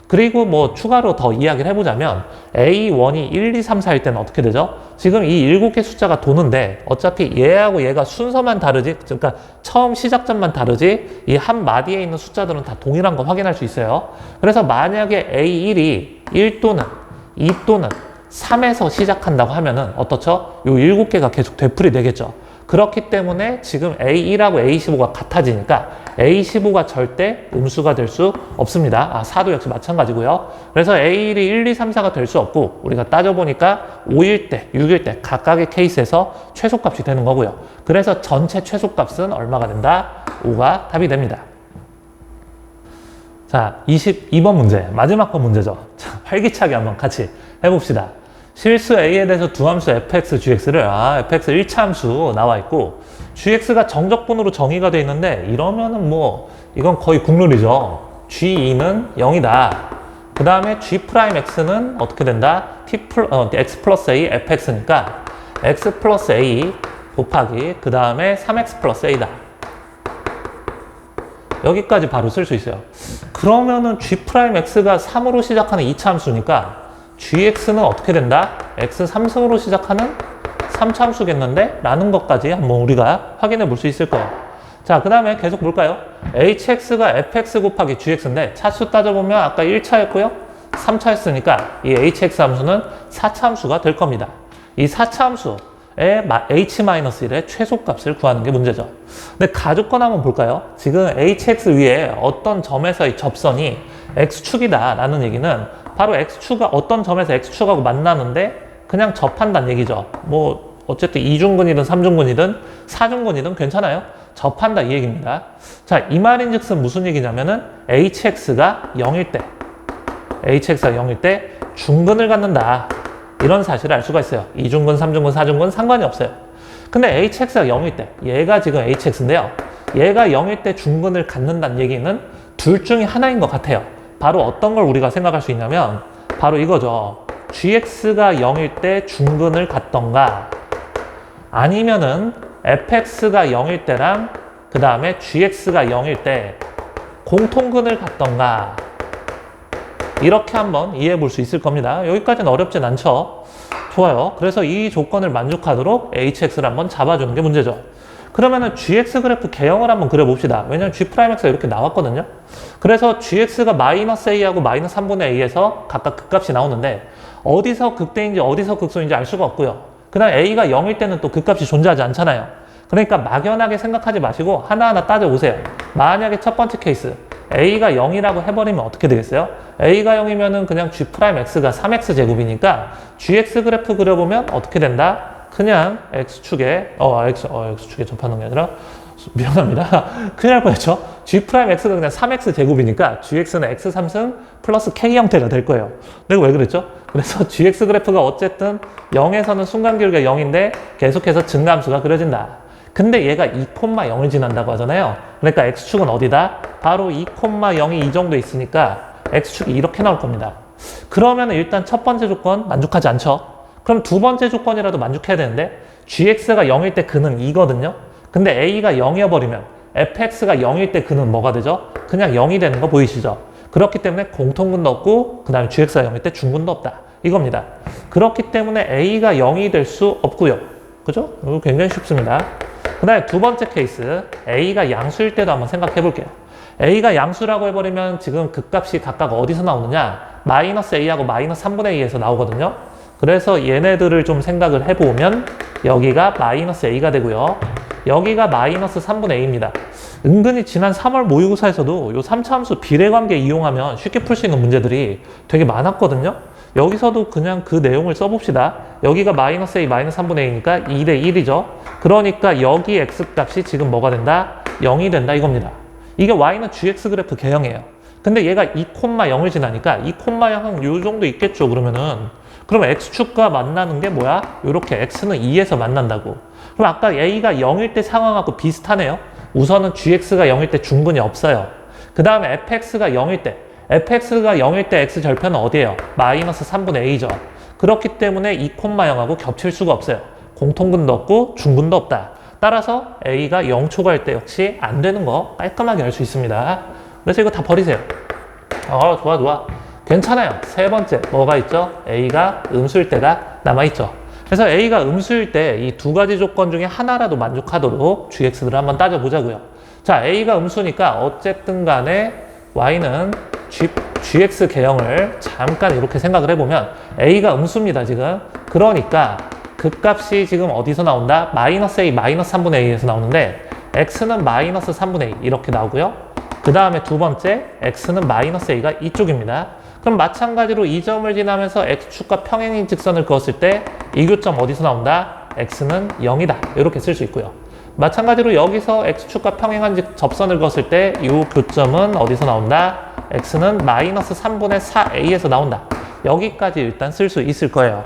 S1: 그리고 뭐 추가로 더 이야기를 해보자면 A1이 1, 2, 3, 4일 때는 어떻게 되죠? 지금 이 7개 숫자가 도는데 어차피 얘하고 얘가 순서만 다르지, 그러니까 처음 시작점만 다르지 이 한 마디에 있는 숫자들은 다 동일한 거 확인할 수 있어요. 그래서 만약에 A1이 1 또는 2 또는 3에서 시작한다고 하면은 어떻죠? 요 7개가 계속 되풀이 되겠죠. 그렇기 때문에 지금 A1하고 A15가 같아지니까 A15가 절대 음수가 될 수 없습니다. 4도 역시 마찬가지고요. 그래서 A1이 1, 2, 3, 4가 될 수 없고 우리가 따져보니까 5일 때, 6일 때 각각의 케이스에서 최소값이 되는 거고요. 그래서 전체 최소값은 얼마가 된다? 5가 답이 됩니다. 자, 22번 문제, 마지막 번 문제죠. 자, 활기차게 한번 같이 해봅시다. 실수 A에 대해서 두 함수 fx, gx를 fx 1차 함수 나와 있고 gx가 정적분으로 정의가 되어 있는데 이러면은 뭐 이건 거의 국룰이죠. g2는 0이다. 그 다음에 g'x는 어떻게 된다? x 플러스 a fx니까 x 플러스 a 곱하기 그 다음에 3x 플러스 a다. 여기까지 바로 쓸 수 있어요. 그러면은 g'x가 3으로 시작하는 2차 함수니까 gx는 어떻게 된다? x 3승으로 시작하는 3차 함수겠는데? 라는 것까지 한번 우리가 확인해 볼 수 있을 거예요. 자, 그 다음에 계속 볼까요? hx가 fx 곱하기 gx인데 차수 따져보면 아까 1차였고요. 3차였으니까 이 hx 함수는 4차 함수가 될 겁니다. 이 4차 함수의 h-1의 최소값을 구하는 게 문제죠. 근데 가족권 한번 볼까요? 지금 hx 위에 어떤 점에서의 접선이 x축이다 라는 얘기는 바로 x축가 어떤 점에서 x축하고 만나는데 그냥 접한다는 얘기죠. 뭐 어쨌든 2중근이든 3중근이든 4중근이든 괜찮아요. 접한다 이 얘기입니다. 자, 이 말인즉슨 무슨 얘기냐면은 hx가 0일 때 중근을 갖는다. 이런 사실을 알 수가 있어요. 2중근, 3중근, 4중근 상관이 없어요. 근데 hx가 0일 때 얘가 지금 hx인데요. 얘가 0일 때 중근을 갖는다는 얘기는 둘 중에 하나인 것 같아요. 바로 어떤 걸 우리가 생각할 수 있냐면 바로 이거죠. gx가 0일 때 중근을 갖던가 아니면은 fx가 0일 때랑 그 다음에 gx가 0일 때 공통근을 갖던가 이렇게 한번 이해해 볼 수 있을 겁니다. 여기까지는 어렵진 않죠. 좋아요. 그래서 이 조건을 만족하도록 hx를 한번 잡아주는 게 문제죠. 그러면은 gx 그래프 개형을 한번 그려봅시다. 왜냐면 g'x가 이렇게 나왔거든요. 그래서 gx가 마이너스 a하고 마이너스 3분의 a에서 각각 극값이 나오는데 어디서 극대인지 어디서 극소인지 알 수가 없고요. 그 다음 a가 0일 때는 또 극값이 존재하지 않잖아요. 그러니까 막연하게 생각하지 마시고 하나하나 따져보세요. 만약에 첫 번째 케이스 a가 0이라고 해버리면 어떻게 되겠어요? a가 0이면은 그냥 g'x가 3x 제곱이니까 gx 그래프 그려보면 어떻게 된다? 그냥 x축에 x축에 접하는 게 아니라 미안합니다. 큰일 날 뻔했죠. g'x가 그냥 3x 제곱이니까 gx는 x 3승 플러스 k 형태가 될 거예요. 내가 왜 그랬죠? 그래서 gx 그래프가 어쨌든 0에서는 순간 기울기가 0인데 계속해서 증가함수가 그려진다. 근데 얘가 2,0을 지난다고 하잖아요. 그러니까 x축은 어디다? 바로 2,0이 이 정도 있으니까 x축이 이렇게 나올 겁니다. 그러면 일단 첫 번째 조건 만족하지 않죠? 그럼 두 번째 조건이라도 만족해야 되는데 gx가 0일 때 그는 2거든요. 근데 a가 0이어버리면 fx가 0일 때 그는 뭐가 되죠? 그냥 0이 되는 거 보이시죠? 그렇기 때문에 공통근도 없고 그 다음에 gx가 0일 때 중근도 없다. 이겁니다. 그렇기 때문에 a가 0이 될 수 없고요. 그죠? 이거 굉장히 쉽습니다. 그 다음에 두 번째 케이스 a가 양수일 때도 한번 생각해 볼게요. a가 양수라고 해버리면 지금 극값이 각각 어디서 나오느냐? 마이너스 a하고 마이너스 3분의 2에서 나오거든요. 그래서 얘네들을 좀 생각을 해보면 여기가 마이너스 a가 되고요. 여기가 마이너스 3분의 a입니다. 은근히 지난 3월 모의고사에서도 요 3차 함수 비례관계 이용하면 쉽게 풀 수 있는 문제들이 되게 많았거든요. 여기서도 그냥 그 내용을 써봅시다. 여기가 마이너스 a 마이너스 3분의 a니까 2대 1이죠. 그러니까 여기 x값이 지금 뭐가 된다? 0이 된다 이겁니다. 이게 y는 gx 그래프 개형이에요. 근데 얘가 2,0을 지나니까 2,0은 요 정도 있겠죠. 그러면 x축과 만나는 게 뭐야? 요렇게 x는 2에서 만난다고. 그럼 아까 a가 0일 때 상황하고 비슷하네요. 우선은 gx가 0일 때 중근이 없어요. 그 다음에 fx가 0일 때 x 절편은 어디예요? 마이너스 3분의 a죠. 그렇기 때문에 2,0하고 겹칠 수가 없어요. 공통근도 없고 중근도 없다. 따라서 a가 0 초과할 때 역시 안 되는 거 깔끔하게 알 수 있습니다. 그래서 이거 다 버리세요. 좋아. 괜찮아요. 세 번째 뭐가 있죠? a가 음수일 때가 남아있죠. 그래서 a가 음수일 때 이 두 가지 조건 중에 하나라도 만족하도록 gx들을 한번 따져보자고요. 자, a가 음수니까 어쨌든 간에 y는 gx 개형을 잠깐 이렇게 생각을 해보면 a가 음수입니다 지금. 그러니까 극값이 지금 어디서 나온다? 마이너스 a 마이너스 3분의 a에서 나오는데 x는 마이너스 3분의 a 이렇게 나오고요. 그 다음에 두 번째 x는 마이너스 a가 이쪽입니다. 그럼 마찬가지로 이 점을 지나면서 x축과 평행인 직선을 그었을 때 이 교점 어디서 나온다? x는 0이다. 이렇게 쓸 수 있고요. 마찬가지로 여기서 x축과 평행한 접선을 그었을 때 이 교점은 어디서 나온다? x는 마이너스 3분의 4a에서 나온다. 여기까지 일단 쓸 수 있을 거예요.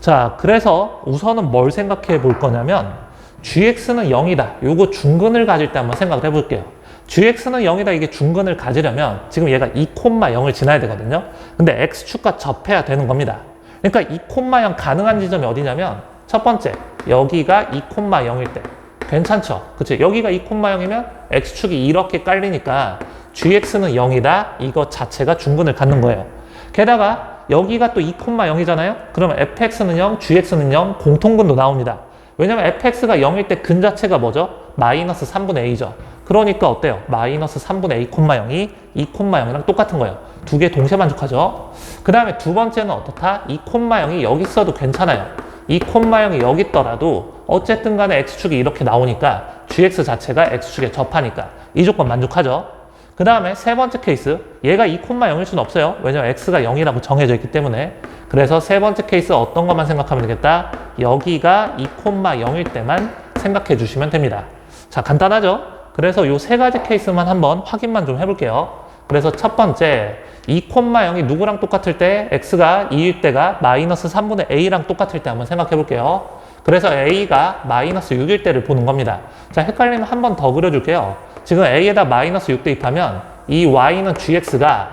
S1: 자, 그래서 우선은 뭘 생각해 볼 거냐면 gx는 0이다. 요거 중근을 가질 때 한번 생각을 해볼게요. gx는 0이다. 이게 중근을 가지려면 지금 얘가 2,0을 지나야 되거든요. 근데 x축과 접해야 되는 겁니다. 그러니까 2,0 가능한 지점이 어디냐면 첫 번째, 여기가 2,0일 때 괜찮죠? 그치? 여기가 2,0이면 x축이 이렇게 깔리니까 gx는 0이다. 이거 자체가 중근을 갖는 거예요. 게다가 여기가 또 2,0이잖아요? 그러면 fx는 0, gx는 0, 공통근도 나옵니다. 왜냐면 fx가 0일 때 근 자체가 뭐죠? 마이너스 3분의 a죠. 그러니까 어때요? 마이너스 3분의 a, 0이 2,0이랑 똑같은 거예요. 두 개 동시에 만족하죠. 그 다음에 두 번째는 어떻다? 2,0이 여기 있어도 괜찮아요. 2,0이 여기 있더라도 어쨌든 간에 x축이 이렇게 나오니까 gx 자체가 x축에 접하니까 이 조건 만족하죠. 그 다음에 세 번째 케이스, 얘가 2,0일 수는 없어요. 왜냐면 x가 0이라고 정해져 있기 때문에. 그래서 세 번째 케이스 어떤 것만 생각하면 되겠다? 여기가 2,0일 때만 생각해 주시면 됩니다. 자, 간단하죠? 그래서 요 세 가지 케이스만 한번 확인만 좀 해볼게요. 그래서 첫 번째, 2,0이 누구랑 똑같을 때 x가 2일 때가 마이너스 3분의 a랑 똑같을 때 한번 생각해 볼게요. 그래서 a가 마이너스 6일 때를 보는 겁니다. 자, 헷갈리면 한 번 더 그려줄게요. 지금 a에다 마이너스 6 대입하면 이 y는 gx가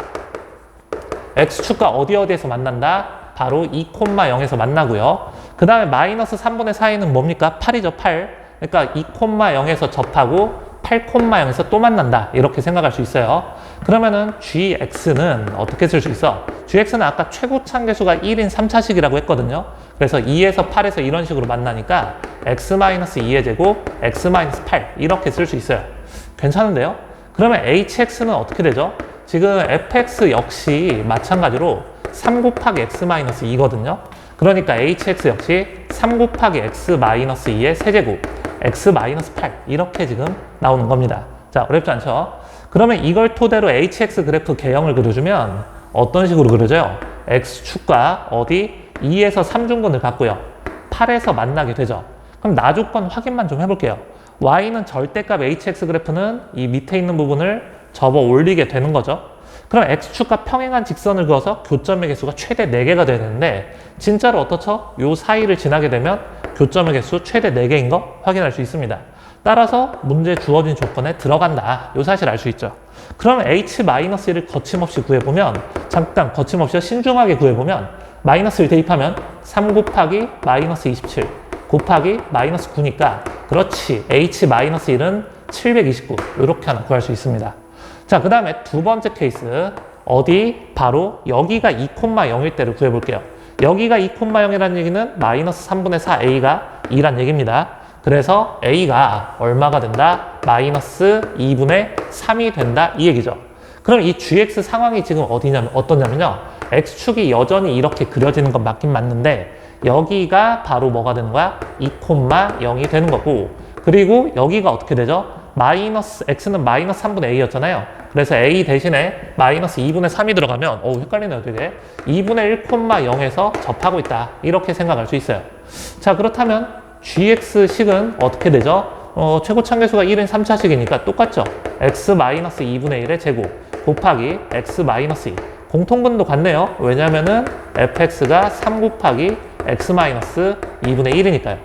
S1: x축과 어디에서 만난다? 바로 2,0에서 만나고요. 그 다음에 마이너스 3분의 4에는 뭡니까? 8이죠, 8. 그러니까 2,0에서 접하고 8,0에서 또 만난다 이렇게 생각할 수 있어요. 그러면은 gx는 어떻게 쓸 수 있어? gx는 아까 최고차계수가 1인 3차식이라고 했거든요. 그래서 2에서 8에서 이런 식으로 만나니까 x-2의 제곱 x-8 이렇게 쓸 수 있어요. 괜찮은데요? 그러면 hx는 어떻게 되죠? 지금 fx 역시 마찬가지로 3 곱하기 x-2거든요. 그러니까 hx 역시 3 곱하기 x-2의 세제곱 x-8 이렇게 지금 나오는 겁니다. 자, 어렵지 않죠? 그러면 이걸 토대로 hx 그래프 개형을 그려주면 어떤 식으로 그려져요? x축과 어디? 2에서 3중근을 받고요. 8에서 만나게 되죠. 그럼 나조건 확인만 좀 해볼게요. y는 절대값 hx 그래프는 이 밑에 있는 부분을 접어 올리게 되는 거죠. 그럼 x축과 평행한 직선을 그어서 교점의 개수가 최대 4개가 되는데 진짜로 어떻죠? 요 사이를 지나게 되면 교점의 개수 최대 4개인 거 확인할 수 있습니다. 따라서 문제 주어진 조건에 들어간다. 요 사실 알 수 있죠. 그럼 h-1을 거침없이 구해보면 잠깐 거침없이 신중하게 구해보면 마이너스를 대입하면 3 곱하기 마이너스 27 곱하기 마이너스 9니까 그렇지 h-1은 729 이렇게 하나 구할 수 있습니다. 자, 그 다음에 두 번째 케이스 어디? 바로 여기가 2,0일 때를 구해볼게요. 여기가 2,0이라는 얘기는 마이너스 3분의 4a가 2란 얘기입니다. 그래서 a가 얼마가 된다? 마이너스 2분의 3이 된다 이 얘기죠. 그럼 이 gx 상황이 지금 어떠냐면요. x축이 여전히 이렇게 그려지는 건 맞긴 맞는데 여기가 바로 뭐가 되는 거야? 2,0이 되는 거고 그리고 여기가 어떻게 되죠? 마이너스 x는 마이너스 3분의 a였잖아요. 그래서 a 대신에 마이너스 2분의 3이 들어가면 헷갈리네요 되게 2분의 1,0에서 접하고 있다 이렇게 생각할 수 있어요. 자, 그렇다면 gx식은 어떻게 되죠? 최고차계수가 1인 3차식이니까 똑같죠? x-2분의 1의 제곱 곱하기 x-2 공통근도 같네요. 왜냐면은 fx가 3 곱하기 x-2분의 1이니까요.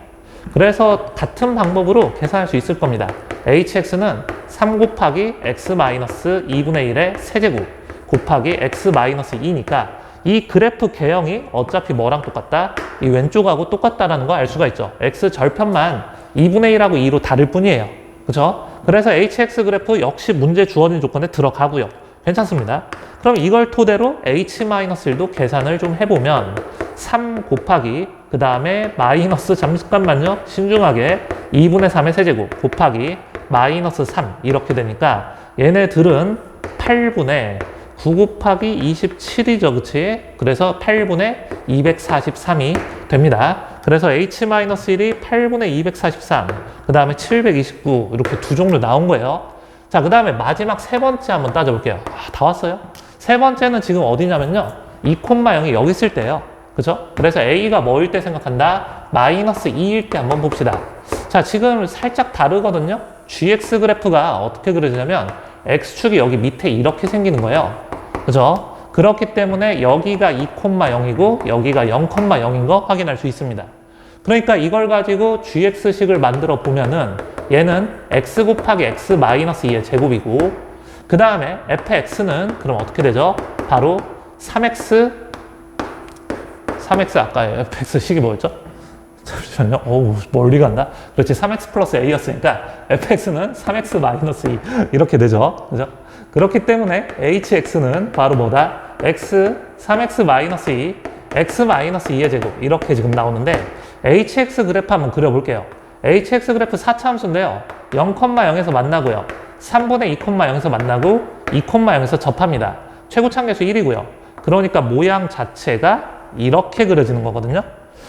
S1: 그래서 같은 방법으로 계산할 수 있을 겁니다. hx는 3 곱하기 x-2분의 1의 세제곱 곱하기 x-2니까 이 그래프 개형이 어차피 뭐랑 똑같다? 이 왼쪽하고 똑같다라는 거 알 수가 있죠. x 절편만 2분의 1하고 2로 다를 뿐이에요. 그죠? 그래서 hx 그래프 역시 문제 주어진 조건에 들어가고요. 괜찮습니다. 그럼 이걸 토대로 h-1도 계산을 좀 해보면 3 곱하기 그 다음에 마이너스 잠깐만요. 신중하게 2분의 3의 세제곱 곱하기 마이너스 3 이렇게 되니까 얘네들은 8분의 9 곱하기 27이죠. 그치? 그래서 8분의 243이 됩니다. 그래서 h-1이 8분의 243, 그 다음에 729 이렇게 두 종류 나온 거예요. 자, 그 다음에 마지막 세 번째 한번 따져볼게요. 다 왔어요? 세 번째는 지금 어디냐면요. 2,0이 여기 있을 때예요. 그죠? 그래서 a가 뭐일 때 생각한다? 마이너스 2일 때 한번 봅시다. 자, 지금 살짝 다르거든요. gx 그래프가 어떻게 그려지냐면 x축이 여기 밑에 이렇게 생기는 거예요. 그죠? 그렇기 때문에 여기가 2,0이고 여기가 0,0인 거 확인할 수 있습니다. 그러니까 이걸 가지고 gx식을 만들어 보면은 얘는 x 곱하기 x-2의 제곱이고 그 다음에 fx는 그럼 어떻게 되죠? 바로 3x 아까 fx식이 뭐였죠? 잠시만요. 멀리 간다. 그렇지. 3x 플러스 a였으니까 fx는 3x-2 이렇게 되죠. 그죠? 그렇기 때문에 hx는 바로 뭐다? x 3x-2 x-2의 제곱 이렇게 지금 나오는데 hx 그래프 한번 그려볼게요. hx 그래프 4차 함수인데요. 0,0에서 만나고요. 3분의 2,0에서 만나고 2,0에서 접합니다. 최고차계수 1이고요. 그러니까 모양 자체가 이렇게 그려지는 거거든요.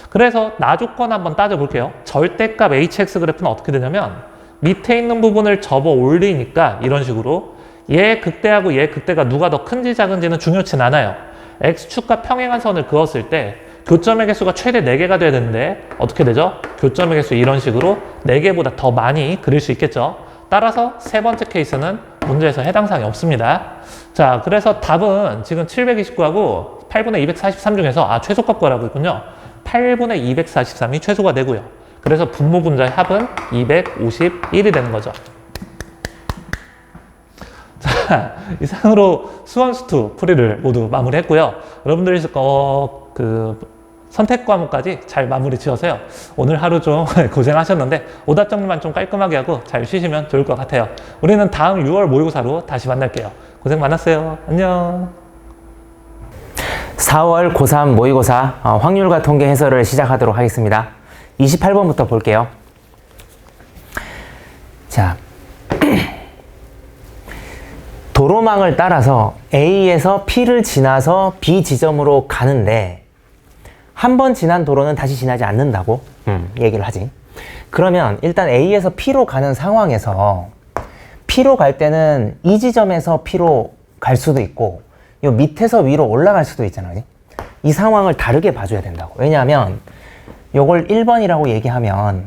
S1: 그래서 나조건 한번 따져볼게요. 절대값 hx 그래프는 어떻게 되냐면 밑에 있는 부분을 접어 올리니까 이런 식으로 얘 극대하고 얘 극대가 누가 더 큰지 작은지는 중요치 않아요. x축과 평행한 선을 그었을 때 교점의 개수가 최대 4개가 돼야 되는데 어떻게 되죠? 교점의 개수 이런 식으로 4개보다 더 많이 그릴 수 있겠죠. 따라서 세 번째 케이스는 문제에서 해당 사항이 없습니다. 자, 그래서 답은 지금 729하고 8분의 243 중에서 최소값 구하라고 했군요. 8분의 243이 최소가 되고요. 그래서 분모 분자의 합은 251이 되는 거죠. 자, 이상으로 수원 수투 풀이를 모두 마무리했고요. 여러분들이 선택 과목까지 잘 마무리 지어서요. 오늘 하루 좀 고생하셨는데 오답 정리만 좀 깔끔하게 하고 잘 쉬시면 좋을 것 같아요. 우리는 다음 6월 모의고사로 다시 만날게요. 고생 많았어요. 안녕.
S2: 4월 고3 모의고사 확률과 통계 해설을 시작하도록 하겠습니다. 28번부터 볼게요. 자, 도로망을 따라서 A에서 P를 지나서 B 지점으로 가는데 한 번 지난 도로는 다시 지나지 않는다고 얘기를 하지. 그러면 일단 A에서 P로 가는 상황에서 P로 갈 때는 이 지점에서 P로 갈 수도 있고 요 밑에서 위로 올라갈 수도 있잖아. 그치? 이 상황을 다르게 봐줘야 된다고. 왜냐하면 요걸 1번이라고 얘기하면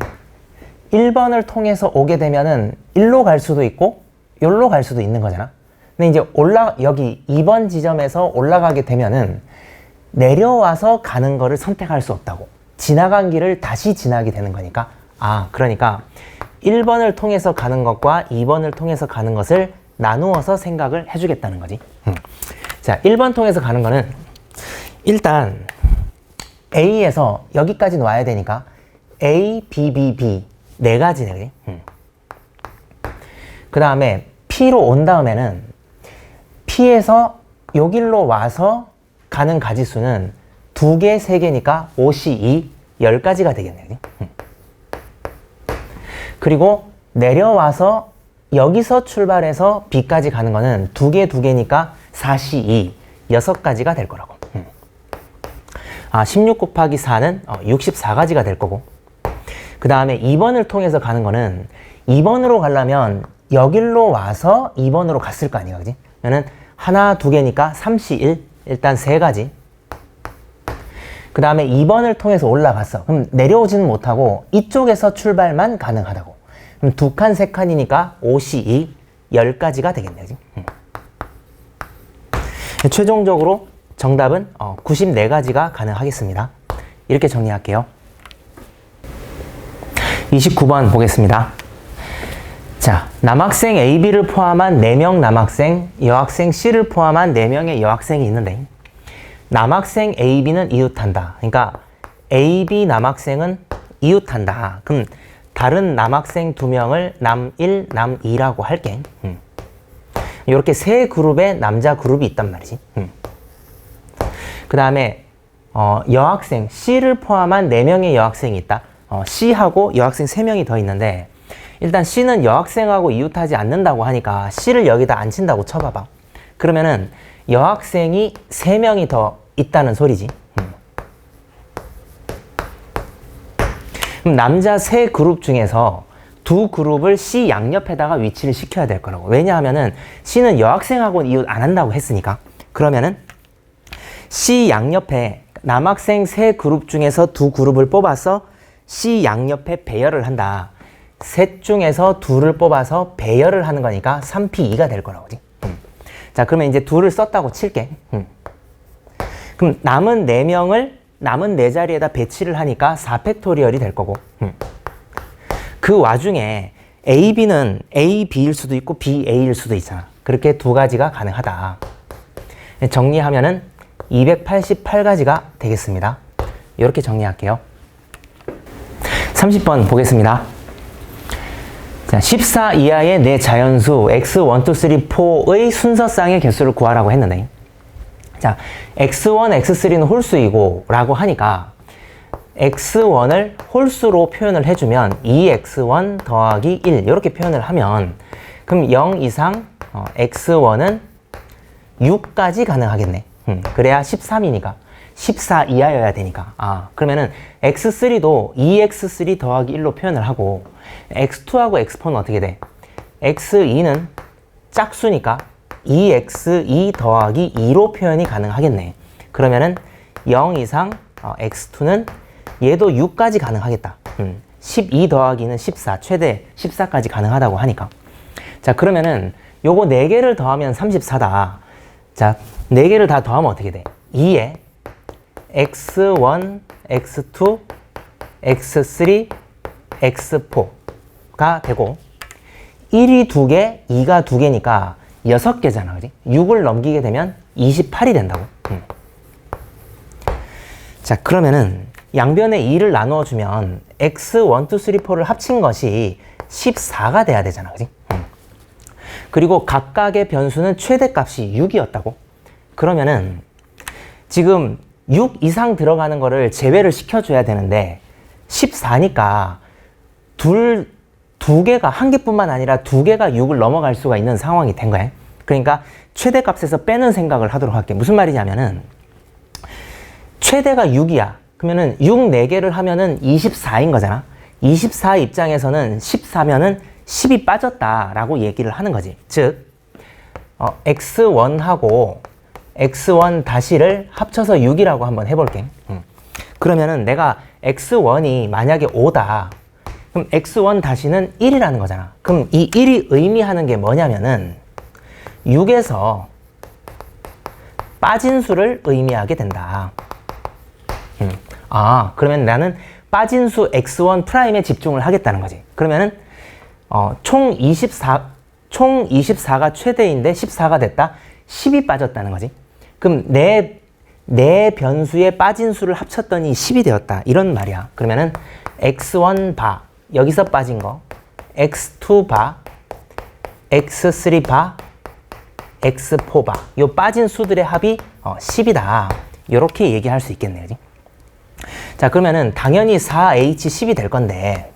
S2: 1번을 통해서 오게 되면은 1로 갈 수도 있고 요로 갈 수도 있는 거잖아. 근데 이제 여기 2번 지점에서 올라가게 되면은 내려와서 가는 거를 선택할 수 없다고. 지나간 길을 다시 지나게 되는 거니까. 그러니까 1번을 통해서 가는 것과 2번을 통해서 가는 것을 나누어서 생각을 해주겠다는 거지. 자, 1번 통해서 가는 거는 일단 A에서 여기까지는 와야 되니까 A, B, B, B 네 가지네. 그 다음에 P로 온 다음에는 P에서 여길로 와서 가는 가지수는 2개, 3개니까 5C2, 10가지가 되겠네. 그리고 내려와서 여기서 출발해서 B까지 가는 거는 2개, 2개니까 4C2, 6가지가 될 거라고. 16 곱하기 4는 64가지가 될 거고. 그 다음에 2번을 통해서 가는 거는 2번으로 가려면 여길로 와서 2번으로 갔을 거 아니야, 그지? 그러면 하나, 2개니까 3C1, 일단 3가지. 그 다음에 2번을 통해서 올라갔어. 그럼 내려오지는 못하고 이쪽에서 출발만 가능하다고. 그럼 2칸, 3칸이니까 5C2, 10가지가 되겠네, 그지? 최종적으로 정답은 94가지가 가능하겠습니다. 이렇게 정리할게요. 29번 보겠습니다. 자, 남학생 A, B를 포함한 4명 남학생, 여학생 C를 포함한 4명의 여학생이 있는데 남학생 A, B는 이웃한다. 그러니까 A, B 남학생은 이웃한다. 그럼 다른 남학생 2명을 남1, 남2라고 할게. 이렇게 세 그룹의 남자 그룹이 있단 말이지. 그 다음에 여학생 C를 포함한 4명의 여학생이 있다. C하고 여학생 3명이 더 있는데 일단 C는 여학생하고 이웃하지 않는다고 하니까 C를 여기다 안 친다고 쳐봐봐. 그러면은 여학생이 3명이 더 있다는 소리지. 그럼 남자 3그룹 중에서 2그룹을 C 양옆에다가 위치를 시켜야 될 거라고. 왜냐하면은 C는 여학생하고는 이웃 안 한다고 했으니까. 그러면은 C 양옆에 남학생 3그룹 중에서 2그룹을 뽑아서 C 양옆에 배열을 한다. 셋 중에서 2를 뽑아서 배열을 하는 거니까 3P2가 될 거라고. 그지? 자, 그러면 이제 2를 썼다고 칠게. 그럼 남은 4명을 남은 4자리에다 배치를 하니까 4팩토리얼이 될 거고. 그 와중에 A, B는 A, B일 수도 있고 B, A일 수도 있잖아. 그렇게 2가지가 가능하다. 정리하면은 288가지가 되겠습니다. 이렇게 정리할게요. 30번 보겠습니다. 자, 14 이하의 네 자연수 x1, 2, 3, 4의 순서쌍의 개수를 구하라고 했는데 자, x1, x3는 홀수이고 라고 하니까 x1을 홀수로 표현을 해주면 2x1 더하기 1 이렇게 표현을 하면 그럼 0 이상 x1은 6까지 가능하겠네. 그래야 13이니까 14 이하여야 되니까. 그러면은 x3도 2x3 더하기 1로 표현을 하고 x2하고 x4는 어떻게 돼? x2는 짝수니까 2x2 더하기 2로 표현이 가능하겠네. 그러면은 0 이상 x2는 얘도 6까지 가능하겠다. 12 더하기는 14, 최대 14까지 가능하다고 하니까. 자, 그러면은 요거 4개를 더하면 34다. 자, 4개를 다 더하면 어떻게 돼? 2에 x1, x2, x3, x4가 되고 1이 2개, 2가 2개니까 6개잖아. 그지? 6을 넘기게 되면 28이 된다고. 자, 그러면은 양변에 2를 나누어 주면 x 1, 2, 3, 4를 합친 것이 14가 돼야 되잖아. 그지? 그리고 각각의 변수는 최대값이 6이었다고. 그러면은 지금 6 이상 들어가는 거를 제외를 시켜줘야 되는데 14니까 두 개가 한 개뿐만 아니라 두 개가 6을 넘어갈 수가 있는 상황이 된 거야. 그러니까 최대값에서 빼는 생각을 하도록 할게. 무슨 말이냐면은 최대가 6이야. 그러면은 6 4개를 하면은 24인 거잖아. 24 입장에서는 14면은 10이 빠졌다라고 얘기를 하는 거지. 즉 x1하고 x1 다시를 합쳐서 6이라고 한번 해볼게. 그러면은 내가 x1이 만약에 5다. 그럼 x1 다시는 1이라는 거잖아. 그럼 이 1이 의미하는 게 뭐냐면은 6에서 빠진 수를 의미하게 된다. 그러면 나는 빠진 수 x1 프라임에 집중을 하겠다는 거지. 그러면은 총 24가 최대인데 14가 됐다. 10이 빠졌다는 거지. 그럼 내 변수에 빠진 수를 합쳤더니 10이 되었다. 이런 말이야. 그러면은 x1 바, 여기서 빠진 거, x2 바, x3 바, x4 바. 요 빠진 수들의 합이 10이다. 이렇게 얘기할 수 있겠네요. 그치? 자, 그러면은 당연히 4h10이 될 건데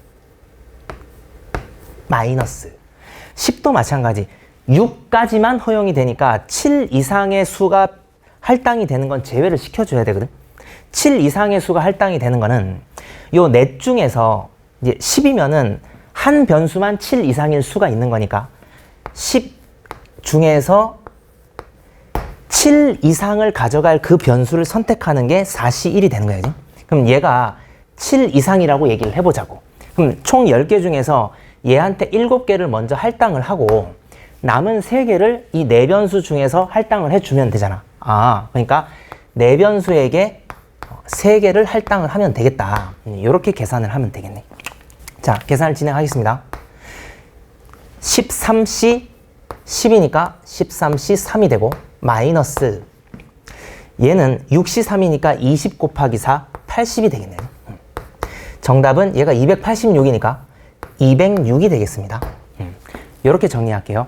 S2: 마이너스 10도 마찬가지. 6까지만 허용이 되니까 7 이상의 수가 할당이 되는 건 제외를 시켜줘야 되거든. 7 이상의 수가 할당이 되는 거는 요 넷 중에서 이제 10이면은 한 변수만 7 이상일 수가 있는 거니까 10 중에서 7 이상을 가져갈 그 변수를 선택하는 게 4시 1이 되는 거예요. 그럼 얘가 7 이상이라고 얘기를 해보자고. 그럼 총 10개 중에서 얘한테 7개를 먼저 할당을 하고 남은 3개를 이 4변수 중에서 할당을 해주면 되잖아. 그러니까 4변수에게 3개를 할당을 하면 되겠다. 이렇게 계산을 하면 되겠네. 자, 계산을 진행하겠습니다. 13C 10이니까 13C 3이 되고 마이너스 얘는 6C 3이니까 20 곱하기 4 80이 되겠네요. 정답은 얘가 286이니까 206이 되겠습니다. 이렇게 정리할게요.